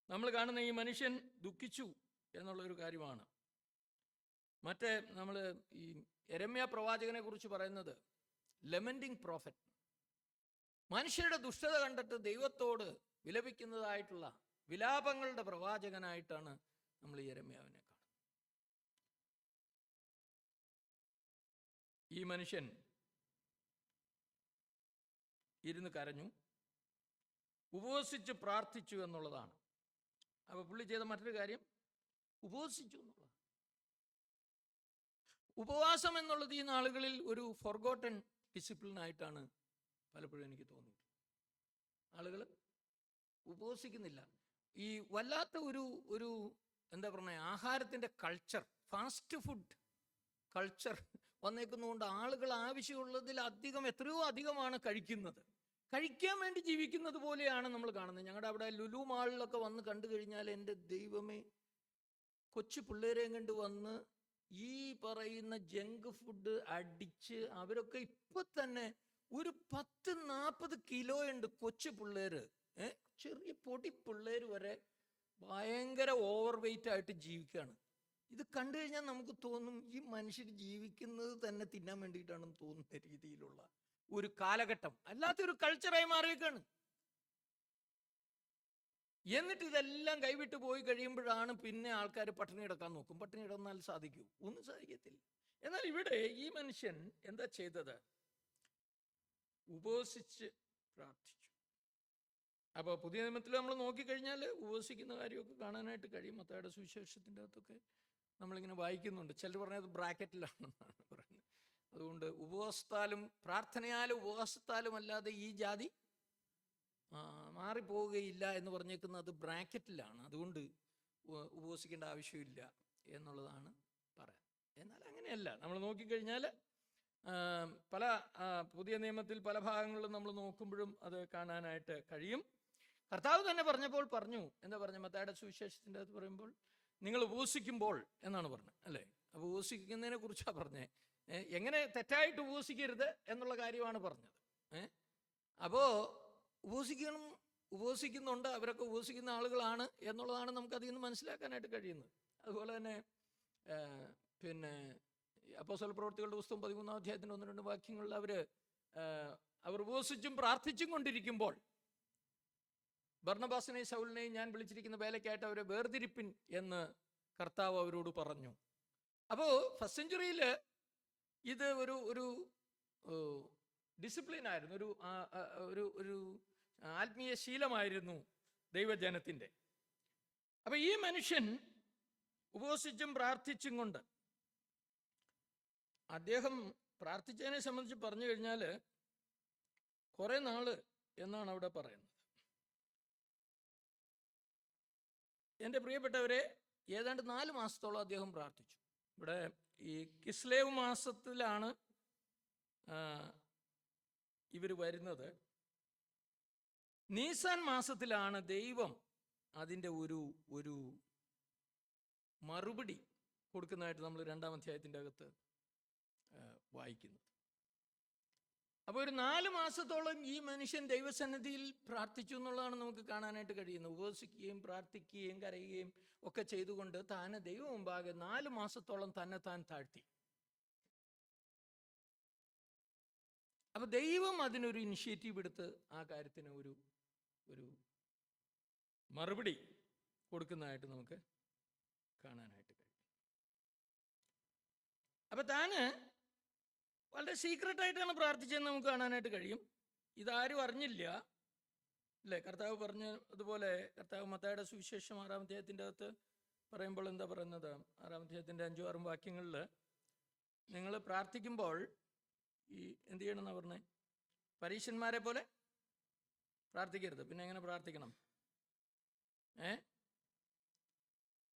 നമ്മൾ കാണുന്ന ഈ മനുഷ്യൻ ദുഃഖിച്ചു എന്നുള്ളൊരു കാര്യമാണ്. മറ്റേ നമ്മൾ ഈ യെരമ്യാ പ്രവാചകനെ കുറിച്ച് പറയുന്നത് ലെമൻഡിങ് പ്രോഫറ്റ്, മനുഷ്യരുടെ ദുഷ്ടത കണ്ടിട്ട് ദൈവത്തോട് വിലപിക്കുന്നതായിട്ടുള്ള വിലാപങ്ങളുടെ പ്രവാചകനായിട്ടാണ് നമ്മൾ യെരമ്യാവിനെ കാണുന്നത്. ഈ മനുഷ്യൻ ഇരുന്ന് കരഞ്ഞു, ഉപവസിച്ച് പ്രാർത്ഥിച്ചു എന്നുള്ളതാണ്. അപ്പോൾ പുള്ളി ചെയ്ത മറ്റൊരു കാര്യം ഉപവസിച്ചു എന്നുള്ളതാണ്. ഉപവാസം എന്നുള്ളത് ഈ നാളുകളിൽ ഒരു ഫോർഗോട്ടൺ ഡിസിപ്ലിനായിട്ടാണ് പലപ്പോഴും എനിക്ക് തോന്നിയിട്ടുള്ളത്. ആളുകൾ ഉപവസിക്കുന്നില്ല. ഈ വല്ലാത്ത ഒരു എന്താ പറയുക, ആഹാരത്തിൻ്റെ കൾച്ചർ, ഫാസ്റ്റ് ഫുഡ് കൾച്ചർ വന്നേക്കുന്നതുകൊണ്ട് ആളുകൾ ആവശ്യമുള്ളതിൽ അധികം, എത്രയോ അധികമാണ് കഴിക്കുന്നത്. കഴിക്കാൻ വേണ്ടി ജീവിക്കുന്നത് പോലെയാണ് നമ്മൾ കാണുന്നത്. ഞങ്ങളുടെ അവിടെ ലുലു മാളിലൊക്കെ വന്ന് കണ്ടു കഴിഞ്ഞാൽ എൻ്റെ ദൈവമേ, കൊച്ചു പിള്ളേരെയും കണ്ട് വന്ന് ഈ പറയുന്ന ജങ്ക് ഫുഡ് അടിച്ച് അവരൊക്കെ ഇപ്പൊ തന്നെ ഒരു 10-40 കിലോ ഉണ്ട്. കൊച്ചു പിള്ളേര്, ചെറിയ പൊടി പിള്ളേര് വരെ ഭയങ്കര ഓവർ വെയിറ്റ് ആയിട്ട് ജീവിക്കുകയാണ്. ഇത് കണ്ടു കഴിഞ്ഞാൽ നമുക്ക് തോന്നും ഈ മനുഷ്യർ ജീവിക്കുന്നത് തന്നെ തിന്നാൻ വേണ്ടിയിട്ടാണെന്ന് തോന്നുന്ന രീതിയിലുള്ള ഒരു കാലഘട്ടം, അല്ലാത്തൊരു കൾച്ചറായി മാറിയേക്കാണ്. എന്നിട്ട് ഇതെല്ലാം കൈവിട്ട് പോയി കഴിയുമ്പോഴാണ് പിന്നെ ആൾക്കാർ പട്ടിണി കിടക്കാൻ നോക്കും. പട്ടിണി കിടന്നാൽ സാധിക്കൂ? ഒന്നും സാധിക്കത്തില്ല. എന്നാൽ ഇവിടെ ഈ മനുഷ്യൻ എന്താ ചെയ്തത്? ഉപവസിച്ച് പ്രാർത്ഥിച്ചു. അപ്പോൾ പുതിയ നിയമത്തിൽ നമ്മൾ നോക്കിക്കഴിഞ്ഞാൽ ഉപവസിക്കുന്ന കാര്യമൊക്കെ കാണാനായിട്ട് കഴിയും. മത്തായിയുടെ സുവിശേഷത്തിൻ്റെ അകത്തൊക്കെ നമ്മളിങ്ങനെ വായിക്കുന്നുണ്ട്. ചിലർ പറഞ്ഞത് ബ്രാക്കറ്റിലാണെന്നാണ് പറയുന്നത്. അതുകൊണ്ട് ഉപവാസത്താലും പ്രാർത്ഥനയാലും ഉപവാസത്താലും അല്ലാതെ ഈ ജാതി മാറിപ്പോവുകയില്ല എന്ന് പറഞ്ഞേക്കുന്നത് ബ്രാക്കറ്റിലാണ്. അതുകൊണ്ട് ഉപവസിക്കേണ്ട ആവശ്യമില്ല എന്നുള്ളതാണ് പറയാം. എന്നാൽ അങ്ങനെയല്ല. നമ്മൾ നോക്കിക്കഴിഞ്ഞാൽ പല പുതിയ നിയമത്തിൽ പല ഭാഗങ്ങളിലും നമ്മൾ നോക്കുമ്പോഴും അത് കാണാനായിട്ട് കഴിയും. കർത്താവ് തന്നെ പറഞ്ഞപ്പോൾ പറഞ്ഞു, എന്താ പറഞ്ഞ മത്തായിയുടെ സുവിശേഷത്തിൻ്റെ അകത്ത് പറയുമ്പോൾ നിങ്ങൾ ഉപവസിക്കുമ്പോൾ എന്നാണ് പറഞ്ഞത്, അല്ലേ? അപ്പോൾ ഉപവസിക്കുന്നതിനെ കുറിച്ചാണ് പറഞ്ഞത്. എങ്ങനെ തെറ്റായിട്ട് ഉപവസിക്കരുത് എന്നുള്ള കാര്യമാണ് പറഞ്ഞത്. അപ്പോൾ ഉപവസിക്കുന്നുണ്ട്, അവരൊക്കെ ഉപവസിക്കുന്ന ആളുകളാണ് എന്നുള്ളതാണ് നമുക്ക് അതിൽ നിന്ന് മനസ്സിലാക്കാനായിട്ട് കഴിയുന്നത്. അതുപോലെ തന്നെ പിന്നെ അപ്പോസ്തല പ്രവൃത്തികളുടെ പുസ്തകം 13-ാം അധ്യായത്തിൻ്റെ 1-2 വാക്യങ്ങളിൽ അവർ ഉപവസിച്ചും പ്രാർത്ഥിച്ചും കൊണ്ടിരിക്കുമ്പോൾ ബർന്നബാസിനെയും ശൗലിനെയും ഞാൻ വിളിച്ചിരിക്കുന്ന വേലയ്ക്കായിട്ട് അവരെ വേർതിരിപ്പിൻ എന്ന് കർത്താവ് അവരോട് പറഞ്ഞു. അപ്പോൾ ഫസ്റ്റ് സെഞ്ചുറിയിൽ ഇത് ഒരു ഡിസിപ്ലിനായിരുന്നു, ഒരു ആത്മീയ ശീലമായിരുന്നു ദൈവജനത്തിൻ്റെ. അപ്പം ഈ മനുഷ്യൻ ഉപവസിച്ചും പ്രാർത്ഥിച്ചും കൊണ്ട് അദ്ദേഹം പ്രാർത്ഥിച്ചതിനെ സംബന്ധിച്ച് പറഞ്ഞു കഴിഞ്ഞാൽ കുറെ നാള് എന്നാണ് അവിടെ പറയുന്നത്. എൻ്റെ പ്രിയപ്പെട്ടവരെ, ഏതാണ്ട് 4 മാസത്തോളം അദ്ദേഹം പ്രാർത്ഥിച്ചു. ഇവിടെ ഈ കിസ്ലേവ് മാസത്തിലാണ് ഇവർ വരുന്നത്. നീസാൻ മാസത്തിലാണ് ദൈവം അതിൻ്റെ ഒരു മറുപടി കൊടുക്കുന്നതായിട്ട് നമ്മൾ 2-ാം അധ്യായത്തിൻ്റെ അകത്ത് വായിക്കുന്നത്. അപ്പോൾ ഒരു 4 മാസത്തോളം ഈ മനുഷ്യൻ ദൈവസന്നിധിയിൽ പ്രാർത്ഥിച്ചു എന്നുള്ളതാണ് നമുക്ക് കാണാനായിട്ട് കഴിയുന്നത്. ഉപവസിക്കുകയും പ്രാർത്ഥിക്കുകയും കരയുകയും ഒക്കെ ചെയ്തുകൊണ്ട് താൻ ദൈവം മുമ്പാകെ 4 മാസത്തോളം തന്നെ താൻ താഴ്ത്തി. അപ്പൊ ദൈവം അതിനൊരു ഇനിഷ്യേറ്റീവ് എടുത്ത് ആ കാര്യത്തിന് ഒരു മറുപടി കൊടുക്കുന്നതായിട്ട് നമുക്ക് കാണാനായിട്ട് കഴിയും. അപ്പൊ താന് വളരെ സീക്രട്ടായിട്ടാണ് പ്രാർത്ഥിച്ചതെന്ന് നമുക്ക് കാണാനായിട്ട് കഴിയും. ഇതാരും അറിഞ്ഞില്ല, അല്ലേ? കർത്താവ് പറഞ്ഞ അതുപോലെ കർത്താവ് മത്തായിയുടെ സുവിശേഷം 6-ാം അധ്യായത്തിൻ്റെ അകത്ത് പറയുമ്പോൾ എന്താ പറയുന്നത്? 6-ാം അധ്യായത്തിൻ്റെ 5-6 വാക്യങ്ങളിൽ നിങ്ങൾ പ്രാർത്ഥിക്കുമ്പോൾ ഈ എന്ത് ചെയ്യണമെന്നാണ് പറഞ്ഞത്? പരീശന്മാരെ പോലെ പ്രാർത്ഥിക്കരുത്. പിന്നെ എങ്ങനെ പ്രാർത്ഥിക്കണം?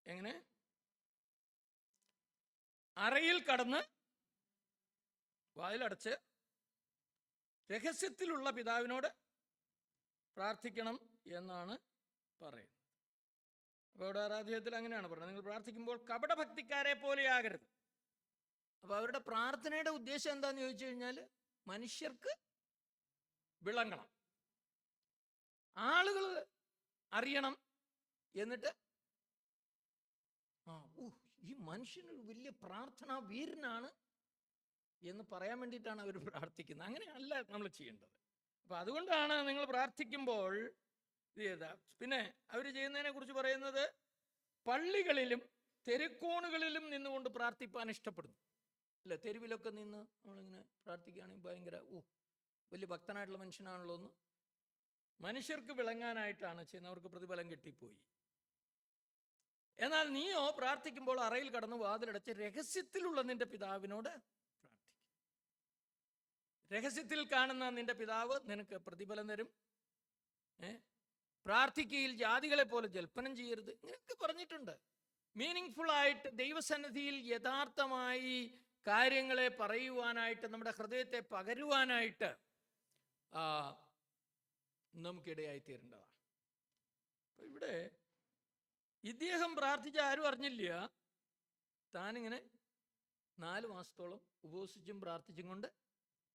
എങ്ങനെ? അറയിൽ കടന്ന് വാതിലടച്ച് രഹസ്യത്തിലുള്ള പിതാവിനോട് പ്രാർത്ഥിക്കണം എന്നാണ് പറയുന്നത്. അപ്പോൾ അവിടെ ആരാധ്യത്തിൽ അങ്ങനെയാണ് പറയുന്നത്, നിങ്ങൾ പ്രാർത്ഥിക്കുമ്പോൾ കപടഭക്തിക്കാരെ പോലെയാകരുത്. അപ്പോൾ അവരുടെ പ്രാർത്ഥനയുടെ ഉദ്ദേശം എന്താണെന്ന് ചോദിച്ചു കഴിഞ്ഞാൽ മനുഷ്യർക്ക് വിളങ്ങണം, ആളുകൾ അറിയണം, എന്നിട്ട് ഈ മനുഷ്യനൊരു വലിയ പ്രാർത്ഥനാ വീരനാണ് എന്ന് പറയാൻ വേണ്ടിയിട്ടാണ് അവർ പ്രാർത്ഥിക്കുന്നത്. അങ്ങനെയല്ല നമ്മൾ ചെയ്യേണ്ടത്. അപ്പം അതുകൊണ്ടാണ് നിങ്ങൾ പ്രാർത്ഥിക്കുമ്പോൾ ഇത് ചെയ്താ. പിന്നെ അവർ ചെയ്യുന്നതിനെ കുറിച്ച് പറയുന്നത് പള്ളികളിലും തെരുക്കോണുകളിലും നിന്നുകൊണ്ട് പ്രാർത്ഥിപ്പാൻ ഇഷ്ടപ്പെടുന്നു. അല്ല, തെരുവിലൊക്കെ നിന്ന് നമ്മളിങ്ങനെ പ്രാർത്ഥിക്കുകയാണെങ്കിൽ ഭയങ്കര വലിയ ഭക്തനായിട്ടുള്ള മനുഷ്യനാണല്ലോ എന്ന് മനുഷ്യർക്ക് വിളങ്ങാനായിട്ടാണ് ചെയ്യുന്നത്. അവർക്ക് പ്രതിഫലം കിട്ടിപ്പോയി. എന്നാൽ നീയോ പ്രാർത്ഥിക്കുമ്പോൾ അറയിൽ കടന്ന് വാതിലടച്ച് രഹസ്യത്തിലുള്ള നിന്റെ പിതാവിനോട് പ്രാർത്ഥിക്കും. രഹസ്യത്തിൽ കാണുന്ന നിന്റെ പിതാവ് നിനക്ക് പ്രതിഫലം തരും. പ്രാർത്ഥിക്കയിൽ ജാതികളെ പോലെ ജൽപ്പനം ചെയ്യരുത്, ഇങ്ങനെയൊക്കെ പറഞ്ഞിട്ടുണ്ട്. മീനിങ് ഫുൾ ആയിട്ട് ദൈവസന്നിധിയിൽ യഥാർത്ഥമായി കാര്യങ്ങളെ പറയുവാനായിട്ട്, നമ്മുടെ ഹൃദയത്തെ പകരുവാനായിട്ട് നമുക്കിടയായി തീരേണ്ടതാണ്. അപ്പം ഇവിടെ ഇദ്ദേഹം പ്രാർത്ഥിച്ച ആരും അറിഞ്ഞില്ല. താനിങ്ങനെ 4 മാസത്തോളം ഉപവസിച്ചും പ്രാർത്ഥിച്ചും കൊണ്ട്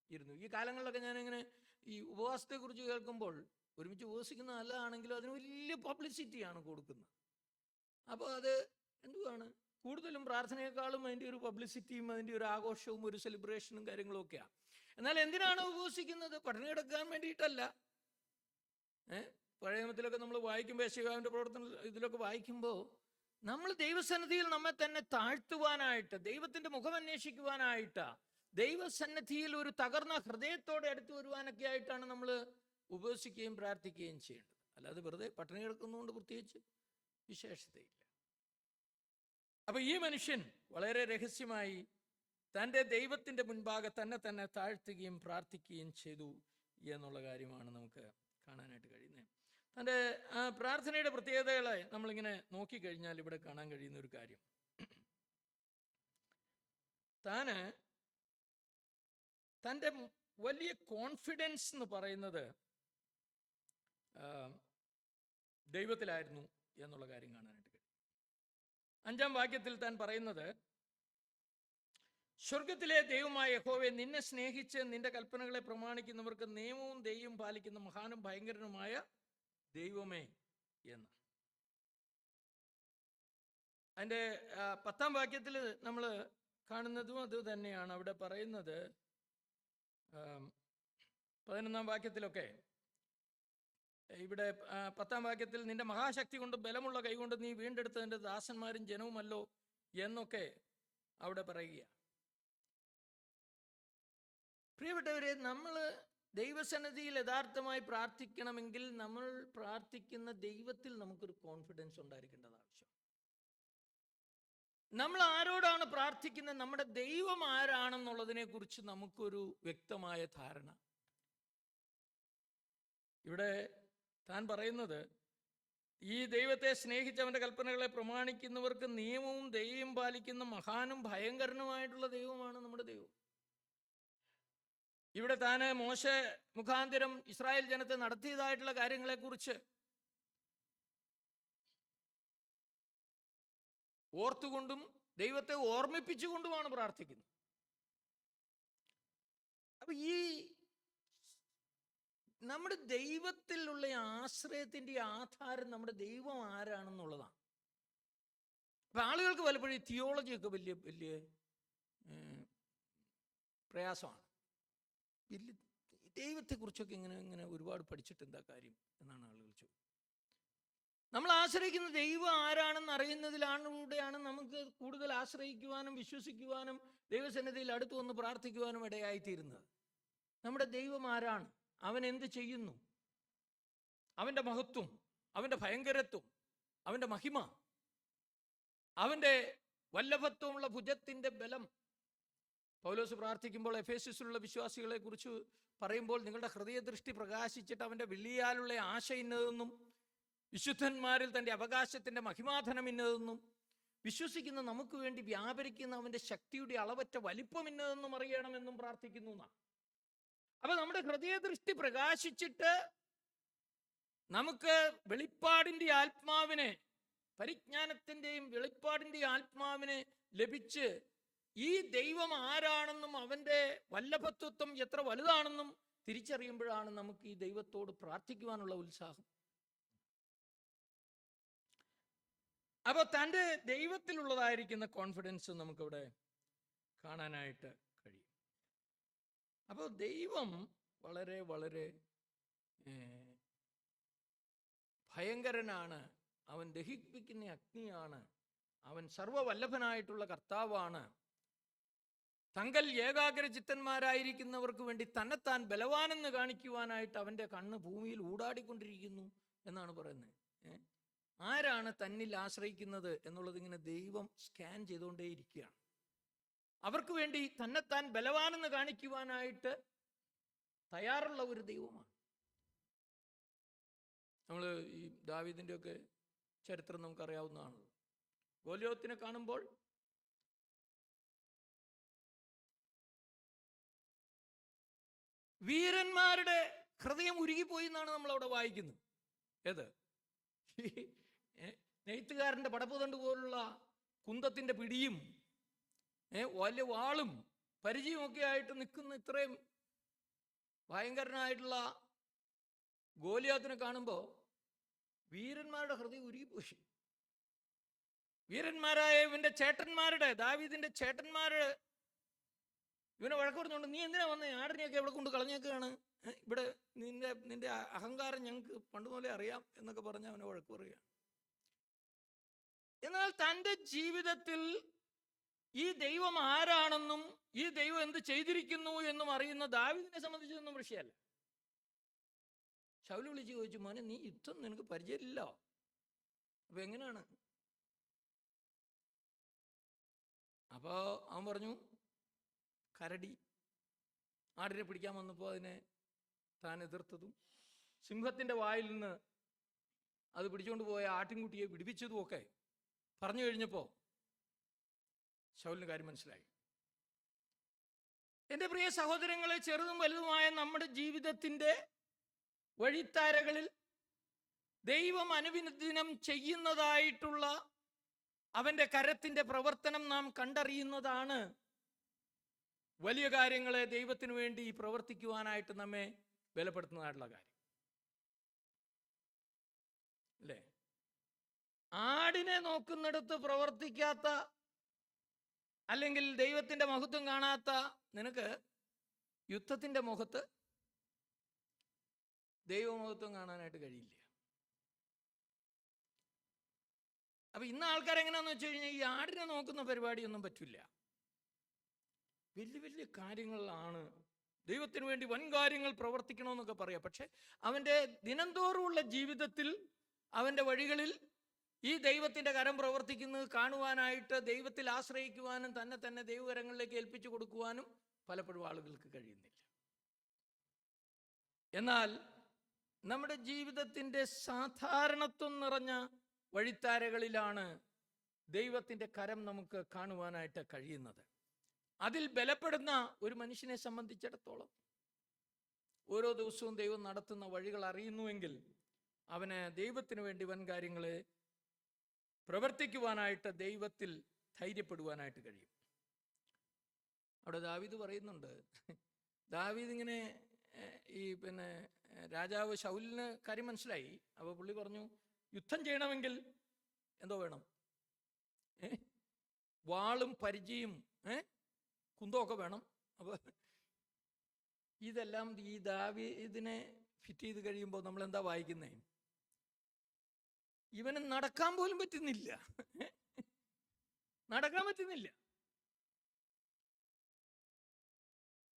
ഇരുന്നു. ഈ കാലങ്ങളിലൊക്കെ ഞാനിങ്ങനെ ഈ ഉപവാസത്തെക്കുറിച്ച് കേൾക്കുമ്പോൾ ഒരുമിച്ച് ഉപവസിക്കുന്ന നല്ലതാണെങ്കിലും അതിന് വലിയ പബ്ലിസിറ്റിയാണ് കൊടുക്കുന്നത്. അപ്പോൾ അത് എന്തുവാണ്, കൂടുതലും പ്രാർത്ഥനയെക്കാളും അതിൻ്റെ ഒരു പബ്ലിസിറ്റിയും അതിൻ്റെ ഒരു ആഘോഷവും ഒരു സെലിബ്രേഷനും കാര്യങ്ങളും ഒക്കെയാണ്. എന്നാൽ എന്തിനാണ് ഉപവസിക്കുന്നത്? പട്ടിണി കിടക്കാൻ വേണ്ടിയിട്ടല്ല. പഴയ നിയമത്തിലൊക്കെ നമ്മൾ വായിക്കുമ്പോൾ യെശയ്യാവിൻ്റെ പ്രവർത്തനം ഇതിലൊക്കെ വായിക്കുമ്പോൾ നമ്മൾ ദൈവസന്നിധിയിൽ നമ്മെ തന്നെ താഴ്ത്തുവാനായിട്ട്, ദൈവത്തിൻ്റെ മുഖം അന്വേഷിക്കുവാനായിട്ട്, ദൈവസന്നിധിയിൽ ഒരു തകർന്ന ഹൃദയത്തോടെ അടുത്ത് വരുവാനൊക്കെ ആയിട്ടാണ് നമ്മൾ ഉപവസിക്കുകയും പ്രാർത്ഥിക്കുകയും ചെയ്യേണ്ടത്. അല്ലാതെ വെറുതെ പട്ടിണി കിടക്കുന്നതുകൊണ്ട് പ്രത്യേകിച്ച് വിശേഷതയില്ല. അപ്പം ഈ മനുഷ്യൻ വളരെ രഹസ്യമായി തൻ്റെ ദൈവത്തിൻ്റെ മുൻപാകെ തന്നെ താഴ്ത്തുകയും പ്രാർത്ഥിക്കുകയും ചെയ്തു എന്നുള്ള കാര്യമാണ് നമുക്ക് കാണാനായിട്ട് കഴിയുന്നത്. തൻ്റെ പ്രാർത്ഥനയുടെ പ്രത്യേകതകളെ നമ്മളിങ്ങനെ നോക്കിക്കഴിഞ്ഞാൽ ഇവിടെ കാണാൻ കഴിയുന്ന ഒരു കാര്യം, തൻ്റെ വലിയ കോൺഫിഡൻസ് എന്ന് പറയുന്നത് ദൈവത്തിലായിരുന്നു എന്നുള്ള കാര്യം കാണാനായിട്ട് കഴിയും. 5-ാം വാക്യത്തിൽ താൻ പറയുന്നത്, സ്വർഗത്തിലെ ദൈവമായ യഹോവേ, നിന്നെ സ്നേഹിച്ച് നിന്റെ കൽപ്പനകളെ പ്രമാണിക്കുന്നവർക്ക് നിയമവും ദൈവവും പാലിക്കുന്ന മഹാനും ഭയങ്കരനുമായ ദൈവമേ എന്ന്. അതിൻ്റെ 10-ാം വാക്യത്തിൽ നമ്മൾ കാണുന്നതും അത് തന്നെയാണ്. അവിടെ പറയുന്നത് 11-ാം വാക്യത്തിലൊക്കെ, ഇവിടെ 10-ാം വാക്യത്തിൽ നിന്റെ മഹാശക്തി കൊണ്ട് ബലമുള്ള കൈകൊണ്ട് നീ വീണ്ടെടുത്തതിൻ്റെ ദാസന്മാരും ജനവുമല്ലോ എന്നൊക്കെ അവിടെ പറയുക. പ്രിയപ്പെട്ടവരെ, നമ്മൾ ദൈവസന്നിധിയിൽ യഥാർത്ഥമായി പ്രാർത്ഥിക്കണമെങ്കിൽ നമ്മൾ പ്രാർത്ഥിക്കുന്ന ദൈവത്തിൽ നമുക്കൊരു കോൺഫിഡൻസ് ഉണ്ടായിരിക്കേണ്ടത് ആവശ്യം. നമ്മൾ ആരോടാണ് പ്രാർത്ഥിക്കുന്നത്, നമ്മുടെ ദൈവം ആരാണെന്നുള്ളതിനെ കുറിച്ച് നമുക്കൊരു വ്യക്തമായ ധാരണ. ഇവിടെ താൻ പറയുന്നത്, ഈ ദൈവത്തെ സ്നേഹിച്ചവൻ്റെ കൽപ്പനകളെ പ്രമാണിക്കുന്നവർക്ക് നിയമവും ദൈവവും പാലിക്കുന്ന മഹാനും ഭയങ്കരനുമായിട്ടുള്ള ദൈവമാണ് നമ്മുടെ ദൈവം. ഇവിടെ താൻ മോശെ മുഖാന്തരം ഇസ്രായേൽ ജനത്തെ നടത്തിയതായിട്ടുള്ള കാര്യങ്ങളെക്കുറിച്ച് ഓർത്തുകൊണ്ടും ദൈവത്തെ ഓർമ്മിപ്പിച്ചുകൊണ്ടുമാണ് പ്രാർത്ഥിക്കുന്നത്. അപ്പൊ ഈ നമ്മുടെ ദൈവത്തിലുള്ള ആശ്രയത്തിൻ്റെ ആധാരം നമ്മുടെ ദൈവം ആരാണെന്നുള്ളതാണ്. അപ്പൊ ആളുകൾക്ക് പലപ്പോഴും തിയോളജിയൊക്കെ വലിയ വലിയ പ്രയാസമാണ്. വലിയ ദൈവത്തെക്കുറിച്ചൊക്കെ ഇങ്ങനെ ഒരുപാട് പഠിച്ചിട്ട് എന്താ കാര്യം എന്നാണ് ആളുകൾ ചോദിക്കുന്നത്. നമ്മൾ ആശ്രയിക്കുന്ന ദൈവം ആരാണെന്ന് അറിയുന്നതിലൂടെയാണ് നമുക്ക് കൂടുതൽ ആശ്രയിക്കുവാനും വിശ്വസിക്കുവാനും ദൈവസന്നിധിയിൽ അടുത്ത് വന്ന് പ്രാർത്ഥിക്കുവാനും ഇടയായിത്തീരുന്നത്. നമ്മുടെ ദൈവം ആരാണ്, അവൻ എന്ത് ചെയ്യുന്നു, അവൻ്റെ മഹത്വം, അവൻ്റെ ഭയങ്കരത്വം, അവൻ്റെ മഹിമ, അവൻ്റെ വല്ലഭത്വമുള്ള ഭുജത്തിൻ്റെ ബലം. പൗലോസ് പ്രാർത്ഥിക്കുമ്പോൾ എഫേസ്യസിലുള്ള വിശ്വാസികളെ കുറിച്ച് പറയുമ്പോൾ, നിങ്ങളുടെ ഹൃദയദൃഷ്ടി പ്രകാശിച്ചിട്ട് അവൻ്റെ വെള്ളിയാലുള്ള ആശ ഇന്നതെന്നും വിശുദ്ധന്മാരിൽ തൻ്റെ അവകാശത്തിൻ്റെ മഹിമാധനം ഇന്നതെന്നും വിശ്വസിക്കുന്ന നമുക്ക് വേണ്ടി വ്യാപരിക്കുന്ന അവൻ്റെ ശക്തിയുടെ അളവറ്റ വലിപ്പം ഇന്നതെന്നും അറിയണമെന്നും പ്രാർത്ഥിക്കുന്നു എന്നാണ്. അപ്പൊ നമ്മുടെ ഹൃദയദൃഷ്ടി പ്രകാശിച്ചിട്ട് നമുക്ക് വെളിപ്പാടിന്റെ ആത്മാവിനെ, പരിജ്ഞാനത്തിന്റെയും വെളിപ്പാടിന്റെ ആത്മാവിനെ ലഭിച്ച് ഈ ദൈവം ആരാണെന്നും അവന്റെ വല്ലഭത്വം എത്ര വലുതാണെന്നും തിരിച്ചറിയുമ്പോഴാണ് നമുക്ക് ഈ ദൈവത്തോട് പ്രാർത്ഥിക്കുവാനുള്ള ഉത്സാഹം. അപ്പോൾ തൻ്റെ ദൈവത്തിലുള്ളതായിരിക്കുന്ന കോൺഫിഡൻസ് നമുക്കിവിടെ കാണാനായിട്ട് കഴിയും. അപ്പോൾ ദൈവം വളരെ വളരെ ഭയങ്കരനാണ്, അവൻ ദഹിപ്പിക്കുന്ന അഗ്നിയാണ്, അവൻ സർവവല്ലഭനായിട്ടുള്ള കർത്താവാണ്. തങ്കൽ ഏകാഗ്രചിത്തന്മാരായിരിക്കുന്നവർക്ക് വേണ്ടി തന്നെത്താൻ ബലവാനെന്ന് കാണിക്കുവാനായിട്ട് അവൻ്റെ കണ്ണ് ഭൂമിയിൽ ഊടാടിക്കൊണ്ടിരിക്കുന്നു എന്നാണ് പറയുന്നത്. ആരാണ് തന്നിൽ ആശ്രയിക്കുന്നത് എന്നുള്ളത് ഇങ്ങനെ ദൈവം സ്കാൻ ചെയ്തുകൊണ്ടേയിരിക്കുകയാണ്. അവർക്ക് വേണ്ടി തന്നെത്താൻ ബലവാനെന്ന് കാണിക്കുവാനായിട്ട് തയ്യാറുള്ള ഒരു ദൈവമാണ്. നമ്മൾ ഈ ദാവീദിൻ്റെ ഒക്കെ ചരിത്രം നമുക്കറിയാവുന്നതാണ്. ഗോലിയോത്തിനെ കാണുമ്പോൾ വീരന്മാരുടെ ഹൃദയം ഉരുകിപ്പോയി എന്നാണ് നമ്മളവിടെ വായിക്കുന്നത്. ഏത് നെയ്ത്തുകാരൻ്റെ പടപ്പുതണ്ട് പോലുള്ള കുന്തത്തിൻ്റെ പിടിയും വലിയ വാളും പരിചയമൊക്കെ ആയിട്ട് നിൽക്കുന്ന ഇത്രയും ഭയങ്കരനായിട്ടുള്ള ഗോലിയാത്തിനെ കാണുമ്പോൾ വീരന്മാരുടെ ഹൃദയം ഉരുകിപ്പോയി. വീരന്മാരായ ഇവന്റെ ചേട്ടന്മാരുടെ, ദാവീദിന്റെ ചേട്ടന്മാര് ഇവനെ വഴക്ക് പറഞ്ഞുകൊണ്ട്, നീ എന്തിനാ വന്നേ, ആടിനെയൊക്കെ ഇവിടെ കൊണ്ട് കളഞ്ഞേക്കാണ്, ഇവിടെ നിന്റെ അഹങ്കാരം ഞങ്ങൾക്ക് പണ്ട് മുതലേ അറിയാം എന്നൊക്കെ പറഞ്ഞ് അവനെ വഴക്ക് പറയുക. എന്നാൽ തൻ്റെ ജീവിതത്തിൽ ഈ ദൈവം ആരാണെന്നും ഈ ദൈവം എന്ത് ചെയ്തിരിക്കുന്നു എന്നും അറിയുന്ന ദാവീദിനെ സംബന്ധിച്ചൊന്നും വിഷയമല്ല. ശൗല് വിളിച്ച് ചോദിച്ചു, മോനെ നീ യുദ്ധം നിനക്ക് പരിചയമില്ല, അപ്പൊ എങ്ങനെയാണ്? അപ്പോ അവൻ പറഞ്ഞു, കരടി ആടിനെ പിടിക്കാൻ വന്നപ്പോൾ അതിനെ താൻ എതിർത്തതും സിംഹത്തിൻ്റെ വായിൽ നിന്ന് അത് പിടിച്ചുകൊണ്ട് പോയ ആട്ടിൻകുട്ടിയെ പിടിപ്പിച്ചതും ഒക്കെ പറഞ്ഞു കഴിഞ്ഞപ്പോൾ ശൗലിന് കാര്യം മനസ്സിലായി. എൻ്റെ പ്രിയ സഹോദരങ്ങളെ, ചെറുതും വലുതുമായ നമ്മുടെ ജീവിതത്തിൻ്റെ വഴിത്താരകളിൽ ദൈവം അനുദിനം ചെയ്യുന്നതായിട്ടുള്ള അവൻ്റെ കരത്തിൻ്റെ പ്രവർത്തനം നാം കണ്ടറിയുന്നതാണ് വലിയ കാര്യങ്ങളെ ദൈവത്തിനു വേണ്ടി പ്രവർത്തിക്കുവാനായിട്ട് നമ്മെ ബലപ്പെടുത്തുന്നതായിട്ടുള്ള കാര്യം അല്ലേ? ആടിനെ നോക്കുന്നിടത്ത് പ്രവർത്തിക്കാത്ത, അല്ലെങ്കിൽ ദൈവത്തിൻ്റെ മഹത്വം കാണാത്ത നിനക്ക് യുദ്ധത്തിൻ്റെ മുഖത്ത് ദൈവമഹത്വം കാണാനായിട്ട് കഴിയില്ല. അപ്പൊ ഇന്ന് ആൾക്കാരെങ്ങനെയാന്ന് വെച്ച് കഴിഞ്ഞാൽ ഈ ആടിനെ നോക്കുന്ന പരിപാടിയൊന്നും പറ്റില്ല. വലിയ വലിയ കാര്യങ്ങളാണ്, ദൈവത്തിന് വേണ്ടി വൻ കാര്യങ്ങൾ പ്രവർത്തിക്കണമെന്നൊക്കെ പറയാം. പക്ഷെ അവൻ്റെ ദിനംതോറുമുള്ള ജീവിതത്തിൽ അവൻ്റെ വഴികളിൽ ഈ ദൈവത്തിൻ്റെ കരം പ്രവർത്തിക്കുന്നത് കാണുവാനായിട്ട് ദൈവത്തിൽ ആശ്രയിക്കുവാനും തന്നെ ദൈവകരങ്ങളിലേക്ക് ഏൽപ്പിച്ചു കൊടുക്കുവാനും പലപ്പോഴും ആളുകൾക്ക് കഴിയുന്നില്ല. എന്നാൽ നമ്മുടെ ജീവിതത്തിൻ്റെ സാധാരണത്വം നിറഞ്ഞ വഴിത്താരകളിലാണ് ദൈവത്തിൻ്റെ കരം നമുക്ക് കാണുവാനായിട്ട് കഴിയുന്നത്. അതിൽ ബലപ്പെടുന്ന ഒരു മനുഷ്യനെ സംബന്ധിച്ചിടത്തോളം ഓരോ ദിവസവും ദൈവം നടത്തുന്ന വഴികൾ അറിയുന്നുവെങ്കിൽ അവന് ദൈവത്തിന് വേണ്ടി വൻ കാര്യങ്ങളെ പ്രവർത്തിക്കുവാനായിട്ട് ദൈവത്തിൽ ധൈര്യപ്പെടുവാനായിട്ട് കഴിയും. അവിടെ ദാവീദ് പറയുന്നുണ്ട്, ദാവീദ് ഇങ്ങനെ ഈ രാജാവ് ശൗലിന് കാര്യം മനസ്സിലായി. അപ്പോൾ പുള്ളി പറഞ്ഞു, യുദ്ധം ചെയ്യണമെങ്കിൽ എന്തോ വേണം, വാളും പരിചയും കുന്തമൊക്കെ വേണം. അപ്പോൾ ഇതെല്ലാം ഈ ദാവീദിനെ ഫിറ്റ് ചെയ്ത് കഴിയുമ്പോൾ നമ്മൾ എന്താ വായിക്കുന്നേ? ഇവന് നടക്കാൻ പോലും പറ്റുന്നില്ല, നടക്കാൻ പറ്റുന്നില്ല.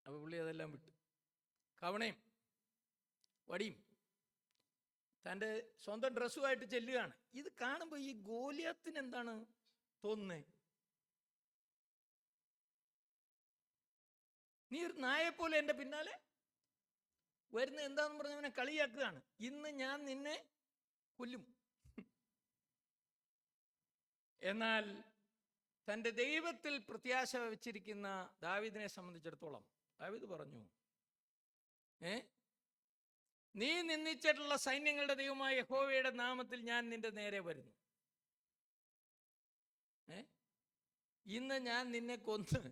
അപ്പൊ പുള്ളി അതെല്ലാം വിട്ടു കവണയും വടിയും തൻ്റെ സ്വന്തം ഡ്രസ്സുമായിട്ട് ചെല്ലുകയാണ്. ഇത് കാണുമ്പോൾ ഈ ഗോലിയാത്തിന് എന്താണ് തോന്നുന്നേ? നീ ഒരു നായെപ്പോലെ എൻ്റെ പിന്നാലെ വരുന്ന എന്താന്ന് പറഞ്ഞവനെ കളിയാക്കുകയാണ്. ഇന്ന് ഞാൻ നിന്നെ കൊല്ലും. എന്നാൽ തൻ്റെ ദൈവത്തിൽ പ്രത്യാശ വെച്ചിരിക്കുന്ന ദാവീദിനെ സംബന്ധിച്ചിടത്തോളം ദാവീദ് പറഞ്ഞു, നീ നിന്ദിച്ചിട്ടുള്ള സൈന്യങ്ങളുടെ ദൈവമായ യഹോവയുടെ നാമത്തിൽ ഞാൻ നിന്റെ നേരെ വരുന്നു. ഇന്ന് ഞാൻ നിന്നെ കൊന്ന്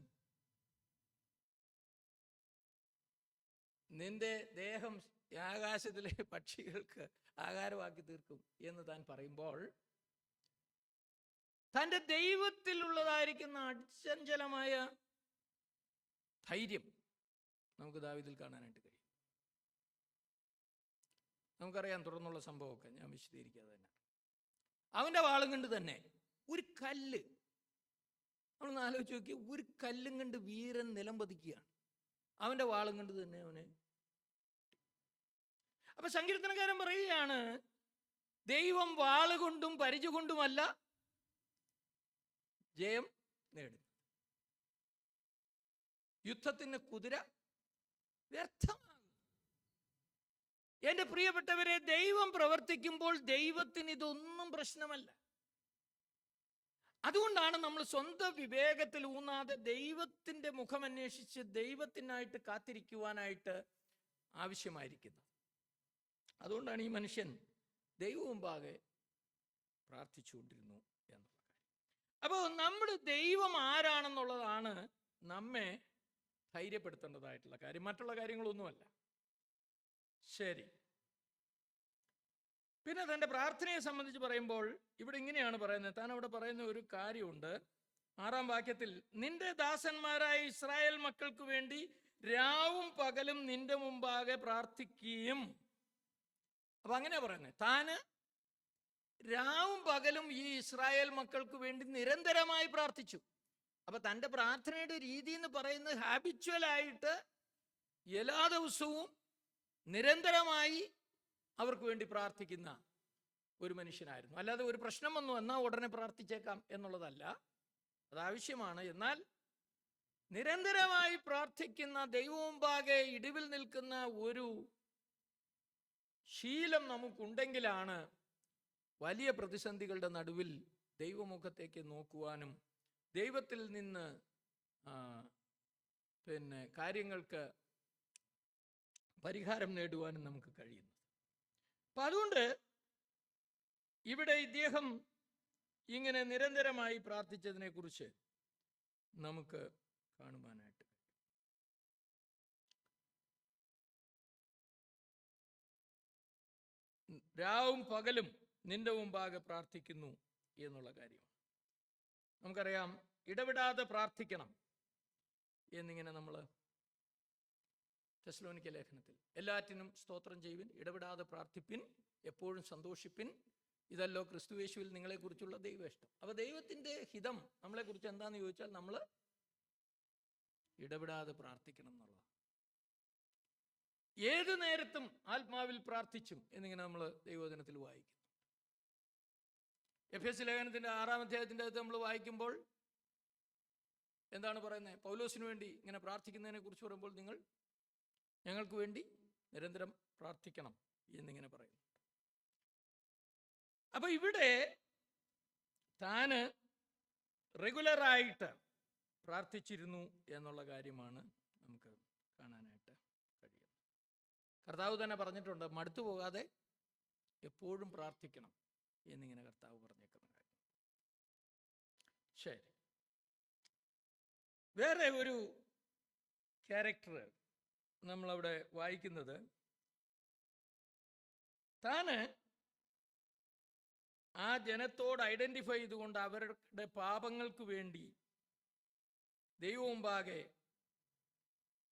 നിന്റെ ദേഹം ആകാശത്തിലെ പക്ഷികൾക്ക് ആഹാരമാക്കി തീർക്കും എന്ന് താൻ പറയുമ്പോൾ തൻ്റെ ദൈവത്തിലുള്ളതായിരിക്കുന്ന അചഞ്ചലമായ ധൈര്യം നമുക്ക് ദാവീദിൽ കാണാനായിട്ട് കഴിയും. നമുക്കറിയാം തുടർന്നുള്ള സംഭവമൊക്കെ, ഞാൻ വിശദീകരിക്കാതെ തന്നെ. അവൻ്റെ വാളും കൊണ്ട് തന്നെ ഒരു കല്ല്, നമ്മളൊന്ന് ആലോചിച്ച് നോക്കി, ഒരു കല്ലും കണ്ട് വീരൻ നിലം പതിക്കുകയാണ്. അവൻ്റെ വാളും കൊണ്ട് തന്നെ അവനെ. അപ്പൊ സങ്കീർത്തനക്കാരൻ പറയുകയാണ്, ദൈവം വാളുകൊണ്ടും പരിച കൊണ്ടുമല്ല ജയം നേടും. യുദ്ധത്തിന് കുതിര വ്യർത്ഥമാകും. എൻ്റെ പ്രിയപ്പെട്ടവരെ, ദൈവം പ്രവർത്തിക്കുമ്പോൾ ദൈവത്തിന് ഇതൊന്നും പ്രശ്നമല്ല. അതുകൊണ്ടാണ് നമ്മൾ സ്വന്തം വിവേകത്തിൽ ഊന്നാതെ ദൈവത്തിൻ്റെ മുഖം അന്വേഷിച്ച് ദൈവത്തിനായിട്ട് കാത്തിരിക്കുവാനായിട്ട് ആവശ്യമായിരിക്കുന്നത്. അതുകൊണ്ടാണ് ഈ മനുഷ്യൻ ദൈവമുമ്പാകെ പ്രാർത്ഥിച്ചുകൊണ്ടിരുന്നു എന്നുള്ള കാര്യം. അപ്പോൾ നമ്മുടെ ദൈവം ആരാണെന്നുള്ളതാണ് നമ്മെ ധൈര്യപ്പെടുത്തേണ്ടതായിട്ടുള്ള കാര്യം, മറ്റുള്ള കാര്യങ്ങളൊന്നുമല്ല. ശരി, പിന്നെ തൻ്റെ പ്രാർത്ഥനയെ സംബന്ധിച്ച് പറയുമ്പോൾ ഇവിടെ ഇങ്ങനെയാണ് പറയുന്നത്. താൻ അവിടെ പറയുന്ന ഒരു കാര്യമുണ്ട് 6-ാം വാക്യത്തിൽ, നിന്റെ ദാസന്മാരായ ഇസ്രായേൽ മക്കൾക്ക് വേണ്ടി രാവും പകലും നിന്റെ മുമ്പാകെ പ്രാർത്ഥിക്കുകയും. അപ്പൊ അങ്ങനെയാ പറയുന്നത്, താന് രാവും പകലും ഈ ഇസ്രായേൽ മക്കൾക്ക് വേണ്ടി നിരന്തരമായി പ്രാർത്ഥിച്ചു. അപ്പൊ തൻ്റെ പ്രാർത്ഥനയുടെ രീതി എന്ന് പറയുന്നത് ഹാബിച്വലായിട്ട് എല്ലാ ദിവസവും നിരന്തരമായി അവർക്ക് വേണ്ടി പ്രാർത്ഥിക്കുന്ന ഒരു മനുഷ്യനായിരുന്നു. അല്ലാതെ ഒരു പ്രശ്നം വന്നു എന്നാൽ ഉടനെ പ്രാർത്ഥിച്ചേക്കാം എന്നുള്ളതല്ല, അതാവശ്യമാണ്. എന്നാൽ നിരന്തരമായി പ്രാർത്ഥിക്കുന്ന, ദൈവമുമ്പാകെ ഇടിവിൽ നിൽക്കുന്ന ഒരു ശീലം നമുക്കുണ്ടെങ്കിലാണ് വലിയ പ്രതിസന്ധികളുടെ നടുവിൽ ദൈവമുഖത്തേക്ക് നോക്കുവാനും ദൈവത്തിൽ നിന്ന് കാര്യങ്ങൾക്ക് പരിഹാരം നേടുവാനും നമുക്ക് കഴിയുന്നത്. അപ്പം അതുകൊണ്ട് ഇവിടെ ഇദ്ദേഹം ഇങ്ങനെ നിരന്തരമായി പ്രാർത്ഥിച്ചതിനെ കുറിച്ച് നമുക്ക് കാണുവാനായിട്ട് കഴിയും. രാവും പകലും നിന്റെ മുമ്പാകെ പ്രാർത്ഥിക്കുന്നു എന്നുള്ള കാര്യം നമുക്കറിയാം. ഇടവിടാതെ പ്രാർത്ഥിക്കണം എന്നിങ്ങനെ നമ്മൾ തെസ്സലോനിക്ക ലേഖനത്തിൽ, എല്ലാറ്റിനും സ്തോത്രം ചെയ്യുവിൻ, ഇടവിടാതെ പ്രാർത്ഥിപ്പിൻ, എപ്പോഴും സന്തോഷിപ്പിൻ, ഇതല്ലോ ക്രിസ്തുയേശുവിൽ നിങ്ങളെക്കുറിച്ചുള്ള ദൈവേഷ്ടം. അപ്പോൾ ദൈവത്തിൻ്റെ ഹിതം നമ്മളെക്കുറിച്ച് എന്താണെന്ന് ചോദിച്ചാൽ നമ്മൾ ഇടവിടാതെ പ്രാർത്ഥിക്കണം എന്നുള്ളതാണ്. ഏത് നേരത്തും ആത്മാവിൽ പ്രാർത്ഥിച്ചും എന്നിങ്ങനെ നമ്മൾ ദൈവവചനത്തിൽ വായിക്കുന്നു. എഫെസ്യ ലേഖനത്തിൻ്റെ 6-ാം അധ്യായത്തിൻ്റെ അകത്ത് നമ്മൾ വായിക്കുമ്പോൾ എന്താണ് പറയുന്നത്? പൗലോസിന് വേണ്ടി ഇങ്ങനെ പ്രാർത്ഥിക്കുന്നതിനെ കുറിച്ച് പറയുമ്പോൾ, നിങ്ങൾ ഞങ്ങൾക്ക് വേണ്ടി നിരന്തരം പ്രാർത്ഥിക്കണം എന്നിങ്ങനെ പറയുന്നു. അപ്പൊ ഇവിടെ താന് റെഗുലറായിട്ട് പ്രാർത്ഥിച്ചിരുന്നു എന്നുള്ള കാര്യമാണ് നമുക്ക് കാണാനായിട്ട് കഴിയുന്നത്. കർത്താവ് തന്നെ പറഞ്ഞിട്ടുണ്ട്, മടുത്തു പോകാതെ എപ്പോഴും പ്രാർത്ഥിക്കണം എന്നിങ്ങനെ കർത്താവ് പറഞ്ഞേക്കുന്ന കാര്യം. ശരി, വേറെ ഒരു ക്യാരക്ടർ നമ്മളവിടെ വായിക്കുന്നത്, താന് ആ ജനത്തോട് ഐഡന്റിഫൈ ചെയ്തുകൊണ്ട് അവരുടെ പാപങ്ങൾക്ക് വേണ്ടി ദൈവമുമ്പാകെ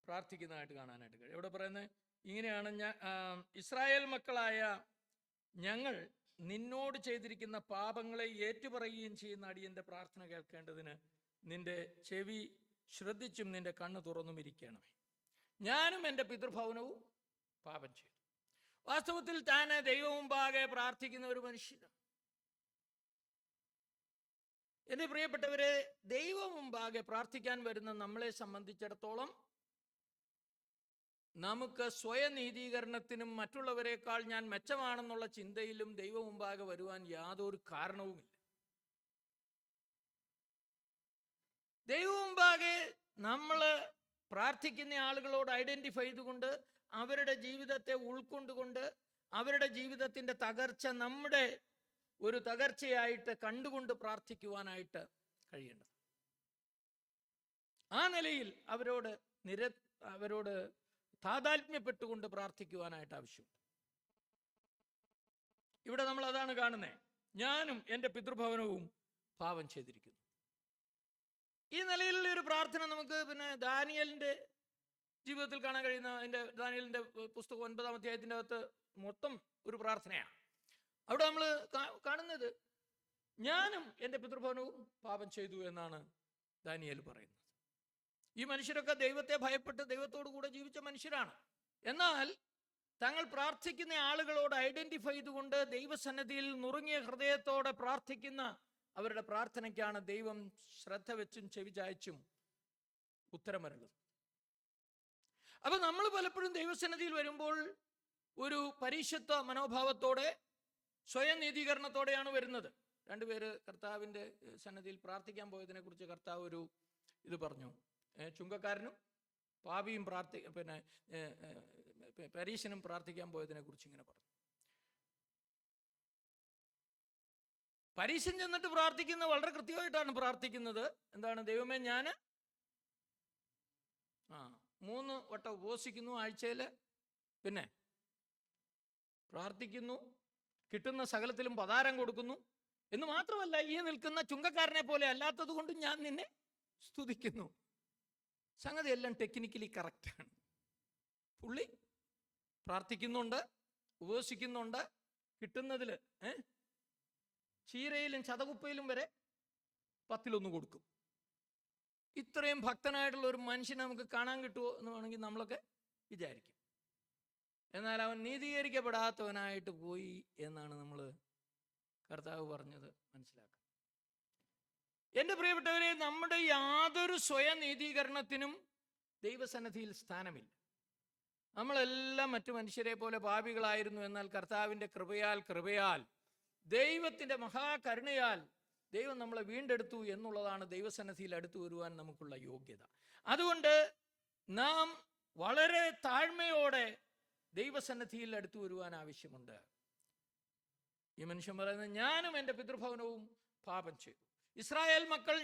പ്രാർത്ഥിക്കുന്നതായിട്ട് കാണാനായിട്ട് കഴിയും. ഇവിടെ പറയുന്നത് ഇങ്ങനെയാണ്, ഇസ്രായേൽ മക്കളായ ഞങ്ങൾ നിന്നോട് ചെയ്തിരിക്കുന്ന പാപങ്ങളെ ഏറ്റുപറയുകയും ചെയ്യുന്ന അടിയന്റെ പ്രാർത്ഥന കേൾക്കേണ്ടതിന് നിന്റെ ചെവി ശ്രദ്ധിച്ചും നിന്റെ കണ്ണ് തുറന്നും ഇരിക്കണമേ. ഞാനും എൻ്റെ പിതൃഭവനവും പാപം ചെയ്തു. വാസ്തവത്തിൽ താന് ദൈവമുമ്പാകെ പ്രാർത്ഥിക്കുന്ന ഒരു മനുഷ്യനാണ്. എൻ്റെ പ്രിയപ്പെട്ടവരെ, ദൈവമുമ്പാകെ പ്രാർത്ഥിക്കാൻ വരുന്ന നമ്മളെ സംബന്ധിച്ചിടത്തോളം നമുക്ക് സ്വയനീതീകരണത്തിനും മറ്റുള്ളവരെക്കാൾ ഞാൻ മെച്ചമാണെന്നുള്ള ചിന്തയിലും ദൈവമുമ്പാകെ വരുവാൻ യാതൊരു കാരണവുമില്ല. ദൈവമുമ്പാകെ നമ്മൾ പ്രാർത്ഥിക്കുന്ന ആളുകളോട് ഐഡൻറ്റിഫൈ ചെയ്തുകൊണ്ട് അവരുടെ ജീവിതത്തെ ഉൾക്കൊണ്ടുകൊണ്ട് അവരുടെ ജീവിതത്തിൻ്റെ തകർച്ച നമ്മുടെ ഒരു തകർച്ചയായിട്ട് കണ്ടുകൊണ്ട് പ്രാർത്ഥിക്കുവാനായിട്ട് കഴിയേണ്ടത്. ആ നിലയിൽ അവരോട് താതാത്മ്യപ്പെട്ടുകൊണ്ട് പ്രാർത്ഥിക്കുവാനായിട്ട് ആവശ്യമുണ്ട്. ഇവിടെ നമ്മൾ അതാണ് കാണുന്നത്. ഞാനും എൻ്റെ പിതൃഭവനവും പാപം ചെയ്തിരിക്കുന്നു. ഈ നിലയിലുള്ള ഒരു പ്രാർത്ഥന നമുക്ക് പിന്നെ ദാനിയേലിൻ്റെ ജീവിതത്തിൽ കാണാൻ കഴിയുന്ന ദാനിയേലിൻ്റെ പുസ്തകം 9-ാം അധ്യായത്തിൻ്റെ അകത്ത് മൊത്തം ഒരു പ്രാർത്ഥനയാണ്. അവിടെ നമ്മൾ കാണുന്നത് ഞാനും എൻ്റെ പിതൃഭവനവും പാപം ചെയ്തു എന്നാണ് ദാനിയേൽ പറയുന്നത്. ഈ മനുഷ്യരൊക്കെ ദൈവത്തെ ഭയപ്പെട്ട് ദൈവത്തോടു കൂടെ ജീവിച്ച മനുഷ്യരാണ്. എന്നാൽ തങ്ങൾ പ്രാർത്ഥിക്കുന്ന ആളുകളോട് ഐഡൻറ്റിഫൈ ചെയ്തുകൊണ്ട് ദൈവസന്നിധിയിൽ നുറുങ്ങിയ ഹൃദയത്തോടെ പ്രാർത്ഥിക്കുന്ന അവരുടെ പ്രാർത്ഥനയ്ക്കാണ് ദൈവം ശ്രദ്ധ വെച്ചും ചെവിചായ്ച്ചും ഉത്തരമരുളുന്നത്. അപ്പൊ നമ്മൾ പലപ്പോഴും ദൈവസന്നിധിയിൽ വരുമ്പോൾ ഒരു പരിശുദ്ധ മനോഭാവത്തോടെ സ്വയം നീതീകരണത്തോടെയാണ് വരുന്നത്. രണ്ടുപേര് കർത്താവിൻ്റെ സന്നിധിയിൽ പ്രാർത്ഥിക്കാൻ പോയതിനെ കുറിച്ച് കർത്താവ് ഒരു ഇത് പറഞ്ഞു. ചുങ്കക്കാരനും പാപിയും പരീശനും പ്രാർത്ഥിക്കാൻ പോയതിനെ കുറിച്ച് ഇങ്ങനെ പറഞ്ഞു. പരീശൻ ചെന്നിട്ട് പ്രാർത്ഥിക്കുന്നത് വളരെ കൃത്യമായിട്ടാണ് പ്രാർത്ഥിക്കുന്നത്. എന്താണ്? ദൈവമേ, ഞാൻ 3 വട്ടം ഉപവസിക്കുന്നു ആഴ്ചയിൽ, പിന്നെ പ്രാർത്ഥിക്കുന്നു, കിട്ടുന്ന സകലത്തിലും പതാരം കൊടുക്കുന്നു എന്ന് മാത്രമല്ല, ഈ നിൽക്കുന്ന ചുങ്കക്കാരനെ പോലെ അല്ലാത്തത് കൊണ്ട് ഞാൻ നിന്നെ സ്തുതിക്കുന്നു. സംഗതി എല്ലാം ടെക്നിക്കലി കറക്റ്റാണ്. പുള്ളി പ്രാർത്ഥിക്കുന്നുണ്ട്, ഉപവസിക്കുന്നുണ്ട്, കിട്ടുന്നതിൽ ചീരയിലും ചതകുപ്പയിലും വരെ 10-1 കൊടുക്കും. ഇത്രയും ഭക്തനായിട്ടുള്ള ഒരു മനുഷ്യനെ നമുക്ക് കാണാൻ കിട്ടുമോ എന്ന് വേണമെങ്കിൽ നമ്മളൊക്കെ വിചാരിക്കും. എന്നാൽ അവൻ നീതീകരിക്കപ്പെടാത്തവനായിട്ട് പോയി എന്നാണ് നമ്മൾ കർത്താവ് പറഞ്ഞത് മനസ്സിലാക്കുക. എൻ്റെ പ്രിയപ്പെട്ടവരെ, നമ്മുടെ യാതൊരു സ്വയം നീതീകരണത്തിനും ദൈവസന്നിധിയിൽ സ്ഥാനമില്ല. നമ്മളെല്ലാം മറ്റു മനുഷ്യരെ പോലെ പാപികളായിരുന്നു. എന്നാൽ കർത്താവിൻ്റെ കൃപയാൽ ദൈവത്തിൻ്റെ മഹാകരുണയാൽ ദൈവം നമ്മളെ വീണ്ടെടുത്തു എന്നുള്ളതാണ് ദൈവസന്നിധിയിൽ അടുത്തു വരുവാൻ നമുക്കുള്ള യോഗ്യത. അതുകൊണ്ട് നാം വളരെ താഴ്മയോടെ ദൈവസന്നിധിയിൽ അടുത്തു വരുവാൻ ആവശ്യമുണ്ട്. ഈ മനുഷ്യൻ പറയുന്നത്, ഞാനും എൻ്റെ പിതൃഭവനവും പാപം ചെയ്തു. ഇസ്രായേൽ മക്കൾ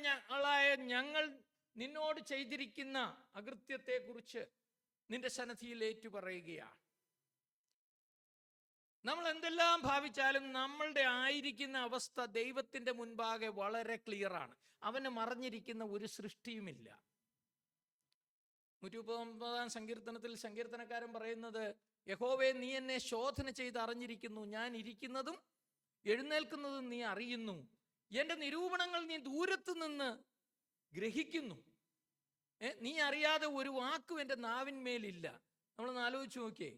ഞങ്ങൾ നിന്നോട് ചെയ്തിരിക്കുന്ന അകൃത്യത്തെക്കുറിച്ച് നിന്റെ സന്നിധിയിൽ ഏറ്റുപറയുകയാണ്. നമ്മൾ എന്തെല്ലാം ഭാവിച്ചാലും നമ്മളുടെ ആയിരിക്കുന്ന അവസ്ഥ ദൈവത്തിൻ്റെ മുൻപാകെ വളരെ ക്ലിയറാണ്. അവന് മറഞ്ഞിരിക്കുന്ന ഒരു സൃഷ്ടിയുമില്ല. 139-ാം സങ്കീർത്തനത്തിൽ സങ്കീർത്തനക്കാരൻ പറയുന്നത്, യഹോവേ, നീ എന്നെ ശോധന ചെയ്ത് അറിഞ്ഞിരിക്കുന്നു, ഞാൻ ഇരിക്കുന്നതും എഴുന്നേൽക്കുന്നതും നീ അറിയുന്നു, എൻ്റെ നിരൂപണങ്ങൾ നീ ദൂരത്തു നിന്ന് ഗ്രഹിക്കുന്നു. നീ അറിയാതെ ഒരു വാക്കും എൻ്റെ നാവിന്മേലില്ല. നമ്മളൊന്ന് ആലോചിച്ച് നോക്കിയേ.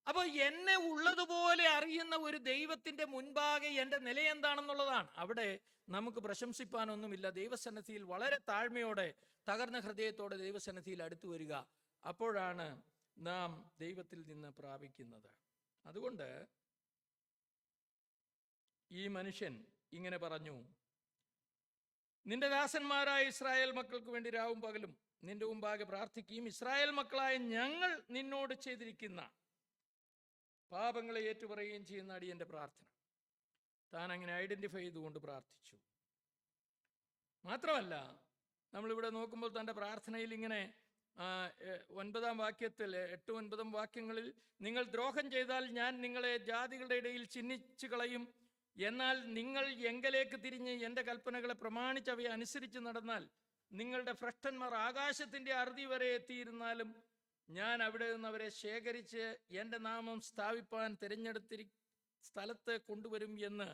അപ്പോൾ എന്നെ ഉള്ളതുപോലെ അറിയുന്ന ഒരു ദൈവത്തിൻ്റെ മുൻപാകെ എൻ്റെ നില എന്താണെന്നുള്ളതാണ്. അവിടെ നമുക്ക് പ്രശംസിപ്പാനൊന്നുമില്ല. ദൈവസന്നിധിയിൽ വളരെ താഴ്മയോടെ തകർന്ന ഹൃദയത്തോടെ ദൈവസന്നിധിയിൽ അടുത്തു വരിക. അപ്പോഴാണ് നാം ദൈവത്തിൽ നിന്ന് പ്രാപിക്കുന്നത്. അതുകൊണ്ട് ഈ മനുഷ്യൻ ഇങ്ങനെ പറഞ്ഞു, നിന്റെ ദാസന്മാരായ ഇസ്രായേൽ മക്കൾക്ക് വേണ്ടി രാവും പകലും നിന്റെ മുമ്പാകെ പ്രാർത്ഥിക്കുകയും ഇസ്രായേൽ മക്കളായ ഞങ്ങൾ നിന്നോട് ചെയ്തിരിക്കുന്ന പാപങ്ങളെ ഏറ്റുപറയുകയും ചെയ്യുന്ന അടിയൻ്റെ പ്രാർത്ഥന. താൻ അങ്ങനെ ഐഡൻറ്റിഫൈ ചെയ്തുകൊണ്ട് പ്രാർത്ഥിച്ചു. മാത്രമല്ല, നമ്മളിവിടെ നോക്കുമ്പോൾ തൻ്റെ പ്രാർത്ഥനയിൽ ഇങ്ങനെ 9-ാം വാക്യത്തിൽ 8-9 വാക്യങ്ങളിൽ, നിങ്ങൾ ദ്രോഹം ചെയ്താൽ ഞാൻ നിങ്ങളെ ജാതികളുടെ ഇടയിൽ ചിഹ്നിച്ചു കളയും. എന്നാൽ നിങ്ങൾ എങ്കലേക്ക് തിരിഞ്ഞ് എൻ്റെ കൽപ്പനകളെ പ്രമാണിച്ചവയെ അനുസരിച്ച് നടന്നാൽ നിങ്ങളുടെ ഭ്രഷ്ടന്മാർ ആകാശത്തിൻ്റെ അറുതി വരെ എത്തിയിരുന്നാലും ഞാൻ അവിടെ നിന്ന് അവരെ ശേഖരിച്ച് എൻ്റെ നാമം സ്ഥാപിപ്പാൻ സ്ഥലത്ത് കൊണ്ടുവരും എന്ന്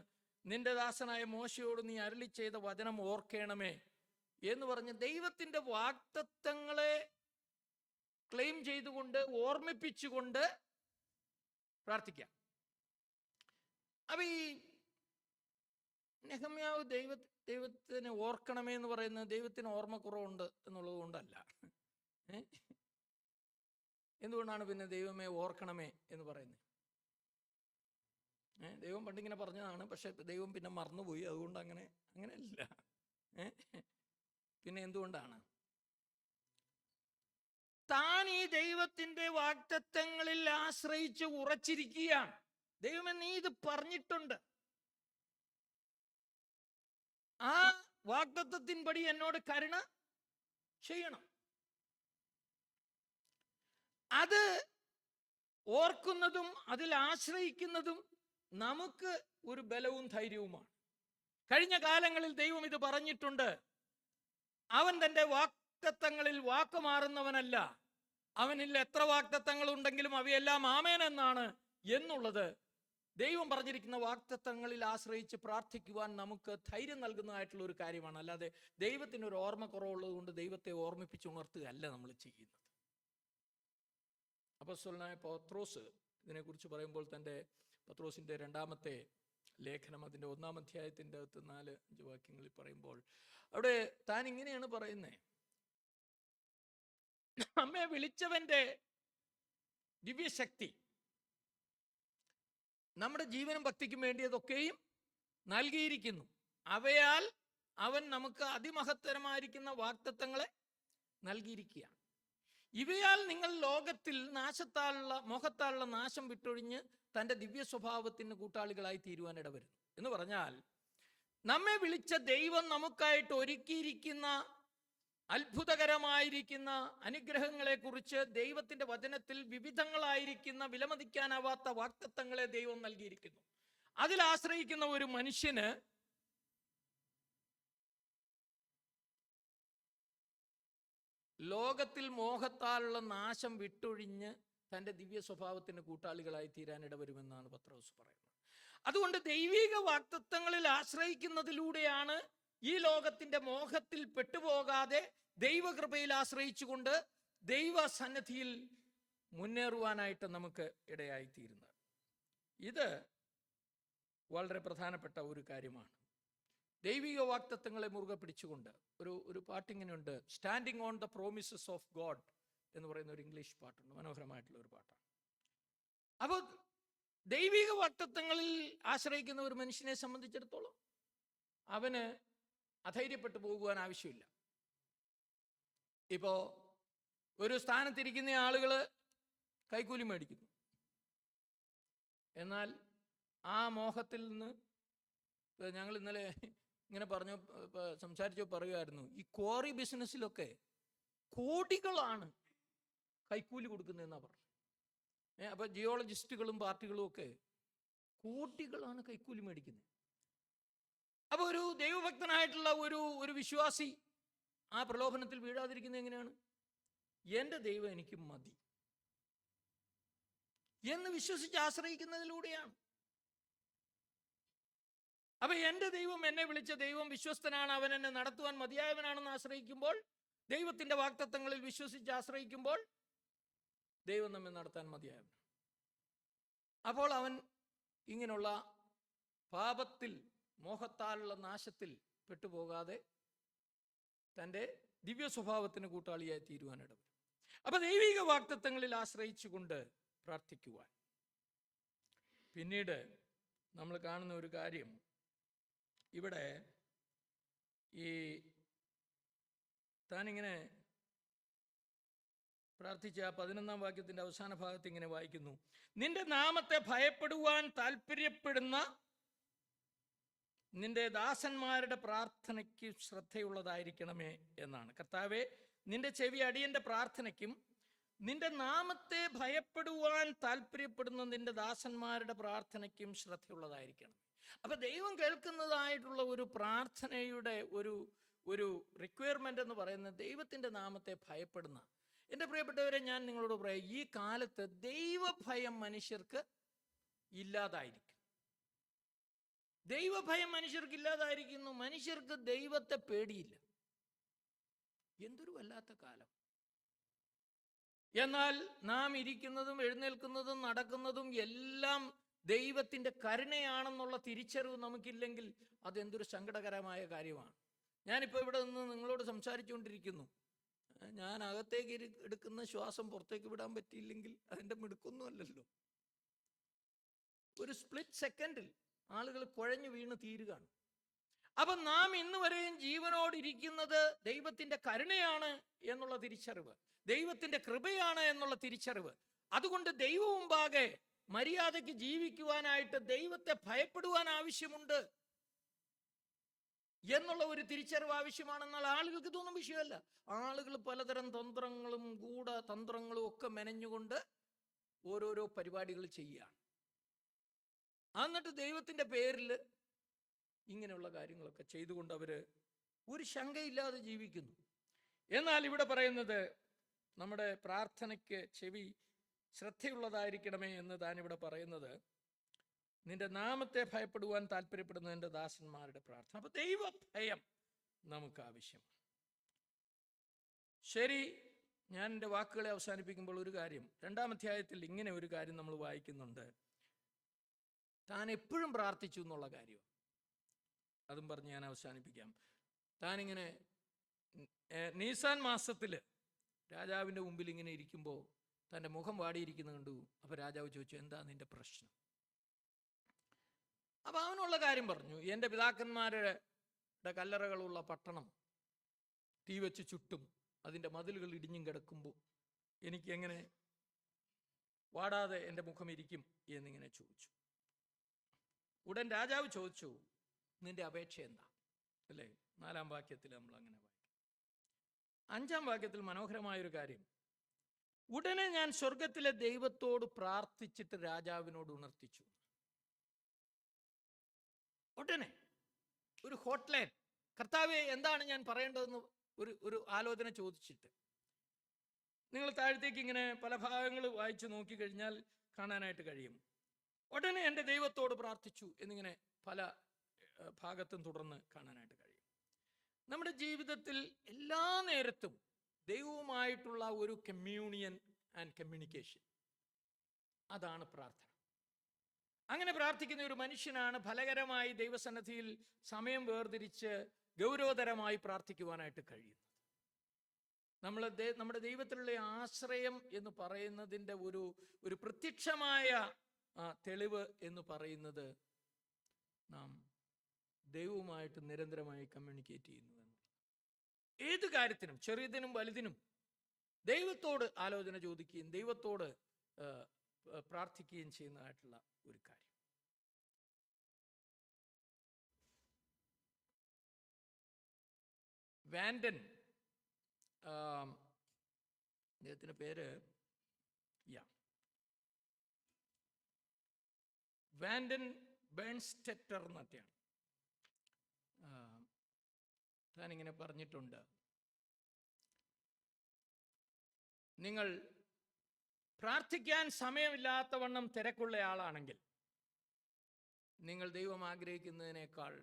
നിന്റെ ദാസനായ മോശയോട് നീ അരുളി ചെയ്ത വചനം ഓർക്കണമേ എന്ന് പറഞ്ഞ് ദൈവത്തിൻ്റെ വാഗ്ദത്തങ്ങളെ ക്ലെയിം ചെയ്തുകൊണ്ട് ഓർമ്മിപ്പിച്ചുകൊണ്ട് പ്രാർത്ഥിക്കാം. അപ്പൊ ഈ നെഹമ്യാവ് ദൈവത്തിനെ ഓർക്കണമേ എന്ന് പറയുന്നത് ദൈവത്തിന് ഓർമ്മക്കുറവുണ്ട് എന്നുള്ളത് കൊണ്ടല്ല. എന്തുകൊണ്ടാണ് പിന്നെ ദൈവമേ ഓർക്കണമേ എന്ന് പറയുന്നത്? ദൈവം പണ്ടിങ്ങനെ പറഞ്ഞതാണ്, പക്ഷെ ദൈവം പിന്നെ മറന്നുപോയി. അതുകൊണ്ട് അങ്ങനെയല്ല. പിന്നെ എന്തുകൊണ്ടാണ്? താൻ ഈ ദൈവത്തിന്റെ വാഗ്ദത്തങ്ങളിൽ ആശ്രയിച്ച് ഉറച്ചിരിക്കുകയാണ്. ദൈവമേ, നീ ഇത് പറഞ്ഞിട്ടുണ്ട്, ആ വാഗ്ദത്തത്തിൻപടി എന്നോട് കരുണ ചെയ്യണം. അത് ഓർക്കുന്നതും അതിൽ ആശ്രയിക്കുന്നതും നമുക്ക് ഒരു ബലവും ധൈര്യവുമാണ്. കഴിഞ്ഞ കാലങ്ങളിൽ ദൈവം ഇത് പറഞ്ഞിട്ടുണ്ട്. അവൻ തൻ്റെ വാഗ്ദത്തങ്ങളിൽ വാക്കുമാറുന്നവനല്ല. അവനിൽ എത്ര വാഗ്ദത്തങ്ങൾ ഉണ്ടെങ്കിലും അവയെല്ലാം ആമേൻ എന്നാണ് എന്നുള്ളത് ദൈവം പറഞ്ഞിരിക്കുന്ന വാഗ്ദത്തങ്ങളിൽ ആശ്രയിച്ച് പ്രാർത്ഥിക്കുവാൻ നമുക്ക് ധൈര്യം നൽകുന്നതായിട്ടുള്ള ഒരു കാര്യമാണ്. അല്ലാതെ ദൈവത്തിന് ഒരു ഓർമ്മക്കുറവുള്ളത് കൊണ്ട് ദൈവത്തെ ഓർമ്മിപ്പിച്ചുണർത്തുകയല്ല നമ്മൾ ചെയ്യുന്നത്. അപ്പോസ്തലനായ പത്രോസ് ഇതിനെക്കുറിച്ച് പറയുമ്പോൾ തൻ്റെ പത്രോസിൻ്റെ രണ്ടാമത്തെ ലേഖനം അതിൻ്റെ 1-ാം അധ്യായത്തിൻ്റെ 4-5 വാക്യങ്ങളിൽ പറയുമ്പോൾ അവിടെ താൻ ഇങ്ങനെയാണ് പറയുന്നത്: നമ്മെ വിളിച്ചവന്റെ ദിവ്യശക്തി നമ്മുടെ ജീവനും ഭക്തിക്കും വേണ്ടിയതൊക്കെയും നൽകിയിരിക്കുന്നു. അവയാൽ അവൻ നമുക്ക് അതിമഹത്തരമായിരിക്കുന്ന വാഗ്ദത്തങ്ങളെ നൽകിയിരിക്കുകയാണ്. ഇവയാൽ നിങ്ങൾ ലോകത്തിൽ മോഹത്താലുള്ള നാശം വിട്ടൊഴിഞ്ഞ് തൻ്റെ ദിവ്യ സ്വഭാവത്തിന് കൂട്ടാളികളായി തീരുവാൻ ഇടവരുന്നു. എന്ന് പറഞ്ഞാൽ, നമ്മെ വിളിച്ച ദൈവം നമുക്കായിട്ട് ഒരുക്കിയിരിക്കുന്ന അത്ഭുതകരമായിരിക്കുന്ന അനുഗ്രഹങ്ങളെക്കുറിച്ച് ദൈവത്തിന്റെ വചനത്തിൽ വിവിധങ്ങളായിരിക്കുന്ന വിലമതിക്കാനാവാത്ത വാഗ്ദത്തങ്ങളെ ദൈവം നൽകിയിരിക്കുന്നു. അതിൽ ആശ്രയിക്കുന്ന ഒരു മനുഷ്യന് ലോകത്തിൽ മോഹത്താലുള്ള നാശം വിട്ടൊഴിഞ്ഞ് തൻ്റെ ദിവ്യ സ്വഭാവത്തിന് കൂട്ടാളികളായി തീരാൻ ഇടവരുമെന്നാണ് പത്രോസ് പറയുന്നത്. അതുകൊണ്ട് ദൈവിക വാഗ്ദത്തങ്ങളിൽ ആശ്രയിക്കുന്നതിലൂടെയാണ് ഈ ലോകത്തിന്റെ മോഹത്തിൽ പെട്ടുപോകാതെ ദൈവകൃപയിൽ ആശ്രയിച്ചുകൊണ്ട് ദൈവസന്നിധിയിൽ മുന്നേറുവാനായിട്ട് നമുക്ക് ഇടയായിത്തീരുന്നത്. ഇത് വളരെ പ്രധാനപ്പെട്ട ഒരു കാര്യമാണ്. ദൈവിക വാഗ്ദത്തങ്ങളെ മുറുകെ പിടിച്ചുകൊണ്ട് ഒരു പാട്ടിങ്ങനെയുണ്ട്, standing on the promises of God എന്ന് പറയുന്ന ഒരു ഇംഗ്ലീഷ് പാട്ടുണ്ട്. മനോഹരമായിട്ടുള്ള ഒരു പാട്ടാണ്. അപ്പോൾ ദൈവിക വാഗ്ദത്തങ്ങളിൽ ആശ്രയിക്കുന്ന ഒരു മനുഷ്യനെ സംബന്ധിച്ചിടത്തോളം അവന് അധൈര്യപ്പെട്ടു പോകുവാൻ ആവശ്യമില്ല. ഇപ്പോൾ ഒരു സ്ഥാനത്തിരിക്കുന്ന ആളുകൾ കൈക്കൂലി മേടിക്കുന്നു. എന്നാൽ ആ മോഹത്തിൽ നിന്ന് ഞങ്ങൾ ഇന്നലെ ഇങ്ങനെ സംസാരിച്ചോ പറയുമായിരുന്നു, ഈ ക്വാറി ബിസിനസ്സിലൊക്കെ കോടികളാണ് കൈക്കൂലി കൊടുക്കുന്നതെന്നാണ് പറഞ്ഞു. അപ്പോൾ ജിയോളജിസ്റ്റുകളും പാർട്ടികളും ഒക്കെ കോടികളാണ് കൈക്കൂലി മേടിക്കുന്നത്. അപ്പോൾ ഒരു ദൈവഭക്തനായിട്ടുള്ള ഒരു വിശ്വാസി ആ പ്രലോഭനത്തിൽ വീഴാതിരിക്കുന്നത് എങ്ങനെയാണ്? എൻ്റെ ദൈവം എനിക്ക് മതി എന്ന് വിശ്വസിച്ച് ആശ്രയിക്കുന്നതിലൂടെയാണ്. അപ്പൊ എൻ്റെ ദൈവം, എന്നെ വിളിച്ച ദൈവം വിശ്വസ്തനാണ്, അവൻ എന്നെ നടത്തുവാൻ മതിയായവനാണെന്ന് ആശ്രയിക്കുമ്പോൾ, ദൈവത്തിന്റെ വാഗ്ദത്തങ്ങളിൽ വിശ്വസിച്ച് ആശ്രയിക്കുമ്പോൾ ദൈവം നമ്മെ നടത്താൻ മതിയായവൻ. അപ്പോൾ അവൻ ഇങ്ങനെയുള്ള പാപത്തിൽ മോഹത്താലുള്ള നാശത്തിൽ പെട്ടുപോകാതെ തൻ്റെ ദിവ്യ സ്വഭാവത്തിന് കൂട്ടാളിയായി തീരുവാനിടവരും. അപ്പൊ ദൈവിക വാഗ്ദത്തങ്ങളിൽ ആശ്രയിച്ചുകൊണ്ട് പ്രാർത്ഥിക്കുവാൻ. പിന്നീട് നമ്മൾ കാണുന്ന ഒരു കാര്യം, ഇവിടെ ഈ താനിങ്ങനെ പ്രാർത്ഥിച്ച 11-ാം വാക്യത്തിന്റെ അവസാന ഭാഗത്ത് ഇങ്ങനെ വായിക്കുന്നു: നിന്റെ നാമത്തെ ഭയപ്പെടുവാൻ താല്പര്യപ്പെടുന്ന നിന്റെ ദാസന്മാരുടെ പ്രാർത്ഥനയ്ക്ക് ശ്രദ്ധയുള്ളതായിരിക്കണമേ എന്നാണ്. കർത്താവേ, നിന്റെ ചെവി അടിയന്റെ പ്രാർത്ഥനയ്ക്കും നിന്റെ നാമത്തെ ഭയപ്പെടുവാൻ താല്പര്യപ്പെടുന്ന നിന്റെ ദാസന്മാരുടെ പ്രാർത്ഥനയ്ക്കും ശ്രദ്ധയുള്ളതായിരിക്കണം. അപ്പൊ ദൈവം കേൾക്കുന്നതായിട്ടുള്ള ഒരു പ്രാർത്ഥനയുടെ ഒരു റിക്വയർമെന്റ് എന്ന് പറയുന്നത് ദൈവത്തിന്റെ നാമത്തെ ഭയപ്പെടുന്ന. എൻ്റെ പ്രിയപ്പെട്ടവരെ, ഞാൻ നിങ്ങളോട് പറയാം, ഈ കാലത്ത് ദൈവഭയം മനുഷ്യർക്ക് ഇല്ലാതായിരിക്കും. ദൈവഭയം മനുഷ്യർക്ക് ഇല്ലാതായിരിക്കുന്നു. മനുഷ്യർക്ക് ദൈവത്തെ പേടിയില്ല. എന്തൊരു വല്ലാത്ത കാലം. എന്നാൽ നാം ഇരിക്കുന്നതും എഴുന്നേൽക്കുന്നതും നടക്കുന്നതും എല്ലാം ദൈവത്തിന്റെ കരുണയാണെന്നുള്ള തിരിച്ചറിവ് നമുക്കില്ലെങ്കിൽ അതെന്തൊരു സങ്കടകരമായ കാര്യമാണ്. ഞാനിപ്പോൾ ഇവിടെ നിന്ന് നിങ്ങളോട് സംസാരിച്ചുകൊണ്ടിരിക്കുന്നു. ഞാൻ അകത്തേക്ക് എടുക്കുന്ന ശ്വാസം പുറത്തേക്ക് വിടാൻ പറ്റിയില്ലെങ്കിൽ അതിൻ്റെ മിടുക്കൊന്നുമല്ലല്ലോ. ഒരു സ്പ്ലിറ്റ് സെക്കൻഡിൽ ആളുകൾ കുഴഞ്ഞു വീണ് തീരുകയാണ്. അപ്പൊ നാം ഇന്ന് വരെയും ജീവനോടിരിക്കുന്നത് ദൈവത്തിന്റെ കരുണയാണ് എന്നുള്ള തിരിച്ചറിവ്, ദൈവത്തിൻ്റെ കൃപയാണ് എന്നുള്ള തിരിച്ചറിവ്. അതുകൊണ്ട് ദൈവമുമ്പാകെ മര്യാദയ്ക്ക് ജീവിക്കുവാനായിട്ട് ദൈവത്തെ ഭയപ്പെടുവാൻ ആവശ്യമുണ്ട് എന്നുള്ള ഒരു തിരിച്ചറിവ് ആവശ്യമാണെന്നാൽ ആളുകൾക്ക് ഇതൊന്നും വിഷയമല്ല. ആളുകൾ പലതരം തന്ത്രങ്ങളും ഗൂഢതന്ത്രങ്ങളും ഒക്കെ മെനഞ്ഞുകൊണ്ട് ഓരോരോ പരിപാടികൾ ചെയ്യുകയാണ്. എന്നിട്ട് ദൈവത്തിൻ്റെ പേരിൽ ഇങ്ങനെയുള്ള കാര്യങ്ങളൊക്കെ ചെയ്തുകൊണ്ട് അവർ ഒരു ശങ്കയില്ലാതെ ജീവിക്കുന്നു. എന്നാൽ ഇവിടെ പറയുന്നത് നമ്മുടെ പ്രാർത്ഥനയ്ക്ക് ചെവി ശ്രദ്ധയുള്ളതായിരിക്കണമേ എന്ന് താൻ ഇവിടെ പറയുന്നത്, നിന്റെ നാമത്തെ ഭയപ്പെടുവാൻ താല്പര്യപ്പെടുന്ന എൻ്റെ ദാസന്മാരുടെ പ്രാർത്ഥന. അപ്പൊ ദൈവഭയം നമുക്ക് ആവശ്യമാണ്. ശരി, ഞാൻ എൻ്റെ വാക്കുകളെ അവസാനിപ്പിക്കുമ്പോൾ ഒരു കാര്യം, 2-ാം അധ്യായത്തിൽ ഇങ്ങനെ ഒരു കാര്യം നമ്മൾ വായിക്കുന്നുണ്ട്. താൻ എപ്പോഴും പ്രാർത്ഥിച്ചു എന്നുള്ള കാര്യം, അതും പറഞ്ഞ് ഞാൻ അവസാനിപ്പിക്കാം. താനിങ്ങനെ നീസാൻ മാസത്തിൽ രാജാവിൻ്റെ മുമ്പിൽ ഇങ്ങനെ ഇരിക്കുമ്പോൾ തൻ്റെ മുഖം വാടിയിരിക്കുന്നത് കണ്ടു. അപ്പോൾ രാജാവ് ചോദിച്ചു, എന്താ നിന്റെ പ്രശ്നം? അപ്പം അവനുള്ള കാര്യം പറഞ്ഞു. എൻ്റെ പിതാക്കന്മാരുടെ കല്ലറകളുള്ള പട്ടണം തീ വെച്ച് ചുട്ടും അതിൻ്റെ മതിലുകൾ ഇടിഞ്ഞും കിടക്കുമ്പോൾ എനിക്ക് എങ്ങനെ വാടാതെ എൻ്റെ മുഖം ഇരിക്കും എന്നിങ്ങനെ ചോദിച്ചു. ഉടൻ രാജാവ് ചോദിച്ചു, നിന്റെ അപേക്ഷ എന്താ? അല്ലേ, 4-ാം വാക്യത്തിൽ നമ്മൾ അങ്ങനെ വായിക്കും. 5-ാം വാക്യത്തിൽ മനോഹരമായൊരു കാര്യം, ഉടനെ ഞാൻ സ്വർഗത്തിലെ ദൈവത്തോട് പ്രാർത്ഥിച്ചിട്ട് രാജാവിനോട് ഉണർത്തിച്ചു. ഉടനെ ഒരു ഹോട്ട്ലൈൻ, കർത്താവേ എന്താണ് ഞാൻ പറയേണ്ടതെന്ന് ഒരു ആലോചന ചോദിച്ചിട്ട്. നിങ്ങൾ താഴത്തേക്ക് ഇങ്ങനെ പല ഭാഗങ്ങൾ വായിച്ചു നോക്കിക്കഴിഞ്ഞാൽ കാണാനായിട്ട് കഴിയും. ഉടനെ എൻ്റെ ദൈവത്തോട് പ്രാർത്ഥിച്ചു എന്നിങ്ങനെ പല ഭാഗത്തും തുടർന്ന് കാണാനായിട്ട് കഴിയും. നമ്മുടെ ജീവിതത്തിൽ എല്ലാ നേരത്തും ദൈവവുമായിട്ടുള്ള ഒരു കമ്മ്യൂണിയൻ ആൻഡ് കമ്മ്യൂണിക്കേഷൻ, അതാണ് പ്രാർത്ഥന. അങ്ങനെ പ്രാർത്ഥിക്കുന്ന ഒരു മനുഷ്യനാണ് ഫലകരമായി ദൈവസന്നിധിയിൽ സമയം വേർതിരിച്ച് ഗൗരവതരമായി പ്രാർത്ഥിക്കുവാനായിട്ട് കഴിയുന്നത്. നമ്മുടെ ദൈവത്തിലുള്ള ആശ്രയം എന്ന് പറയുന്നതിൻ്റെ ഒരു പ്രത്യക്ഷമായ തെളിവ് എന്ന് പറയുന്നത് നാം ദൈവവുമായിട്ട് നിരന്തരമായി കമ്മ്യൂണിക്കേറ്റ് ചെയ്യുന്നു. ഏത് കാര്യത്തിനും, ചെറിയതിനും വലുതിനും ദൈവത്തോട് ആലോചന ചോദിക്കുകയും ദൈവത്തോട് പ്രാർത്ഥിക്കുകയും ചെയ്യുന്നതായിട്ടുള്ള ഒരു കാര്യം. വാൻഡൻ, അദ്ദേഹത്തിൻ്റെ പേര് വാൻഡൻ ബേൺസ്റ്റെറ്റർ എന്നൊക്കെയാണ്. താനിങ്ങനെ പറഞ്ഞിട്ടുണ്ട്, നിങ്ങൾ പ്രാർത്ഥിക്കാൻ സമയമില്ലാത്തവണ്ണം തിരക്കുള്ള ആളാണെങ്കിൽ നിങ്ങൾ ദൈവം ആഗ്രഹിക്കുന്നതിനേക്കാൾ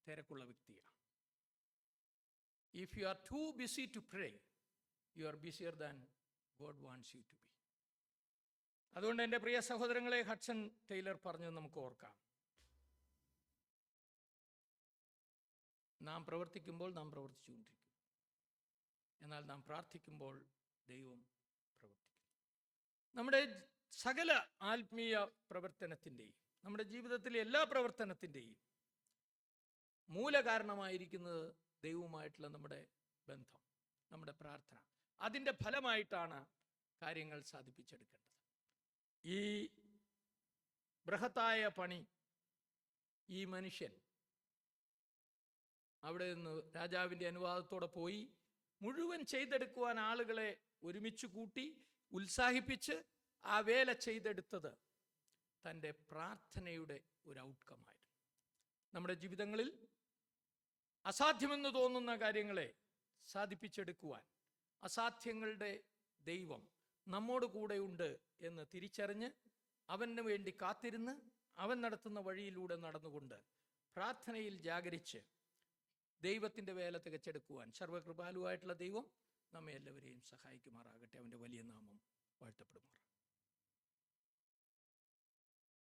തിരക്കുള്ള വ്യക്തിയാണ്. If you are too busy to pray, you are busier than God wants you to be. അതുകൊണ്ട് എൻ്റെ പ്രിയ സഹോദരങ്ങളെ, ഹഡ്സൺ ടൈലർ പറഞ്ഞത് നമുക്ക് ഓർക്കാം. നാം പ്രവർത്തിക്കുമ്പോൾ നാം പ്രവർത്തിച്ചുകൊണ്ടിരിക്കും, എന്നാൽ നാം പ്രാർത്ഥിക്കുമ്പോൾ ദൈവം പ്രവർത്തിക്കും. നമ്മുടെ സകല ആത്മീയ പ്രവർത്തനത്തിൻ്റെയും, നമ്മുടെ ജീവിതത്തിലെ എല്ലാ പ്രവർത്തനത്തിൻ്റെയും മൂലകാരണമായിരിക്കുന്നത് ദൈവവുമായിട്ടുള്ള നമ്മുടെ ബന്ധം, നമ്മുടെ പ്രാർത്ഥന. അതിൻ്റെ ഫലമായിട്ടാണ് കാര്യങ്ങൾ സാധിപ്പിച്ചെടുക്കേണ്ടത്. ഈ ബൃഹത്തായ പണി ഈ മനുഷ്യൻ അവിടെ നിന്ന് രാജാവിൻ്റെ അനുവാദത്തോടെ പോയി മുഴുവൻ ചെയ്തെടുക്കുവാൻ ആളുകളെ ഒരുമിച്ച് കൂട്ടി ഉത്സാഹിപ്പിച്ച് ആ വേല ചെയ്തെടുത്തത് തൻ്റെ പ്രാർത്ഥനയുടെ ഒരു ഔട്ട്കമായിരുന്നു. നമ്മുടെ ജീവിതങ്ങളിൽ അസാധ്യമെന്ന് തോന്നുന്ന കാര്യങ്ങളെ സാധിപ്പിച്ചെടുക്കുവാൻ അസാധ്യങ്ങളുടെ ദൈവം നമ്മോട് കൂടെയുണ്ട് എന്ന് തിരിച്ചറിഞ്ഞ് അവന് വേണ്ടി കാത്തിരുന്ന് അവൻ നടത്തുന്ന വഴിയിലൂടെ നടന്നുകൊണ്ട് പ്രാർത്ഥനയിൽ ജാഗരിച്ച് ദൈവത്തിൻ്റെ വേല തികച്ചെടുക്കുവാൻ സർവകൃപാലുവായിട്ടുള്ള ദൈവം നമ്മെ എല്ലാവരെയും സഹായിക്കുമാറാകട്ടെ. അവൻ്റെ വലിയ നാമം വാഴ്ത്തപ്പെടുമാറാകട്ടെ.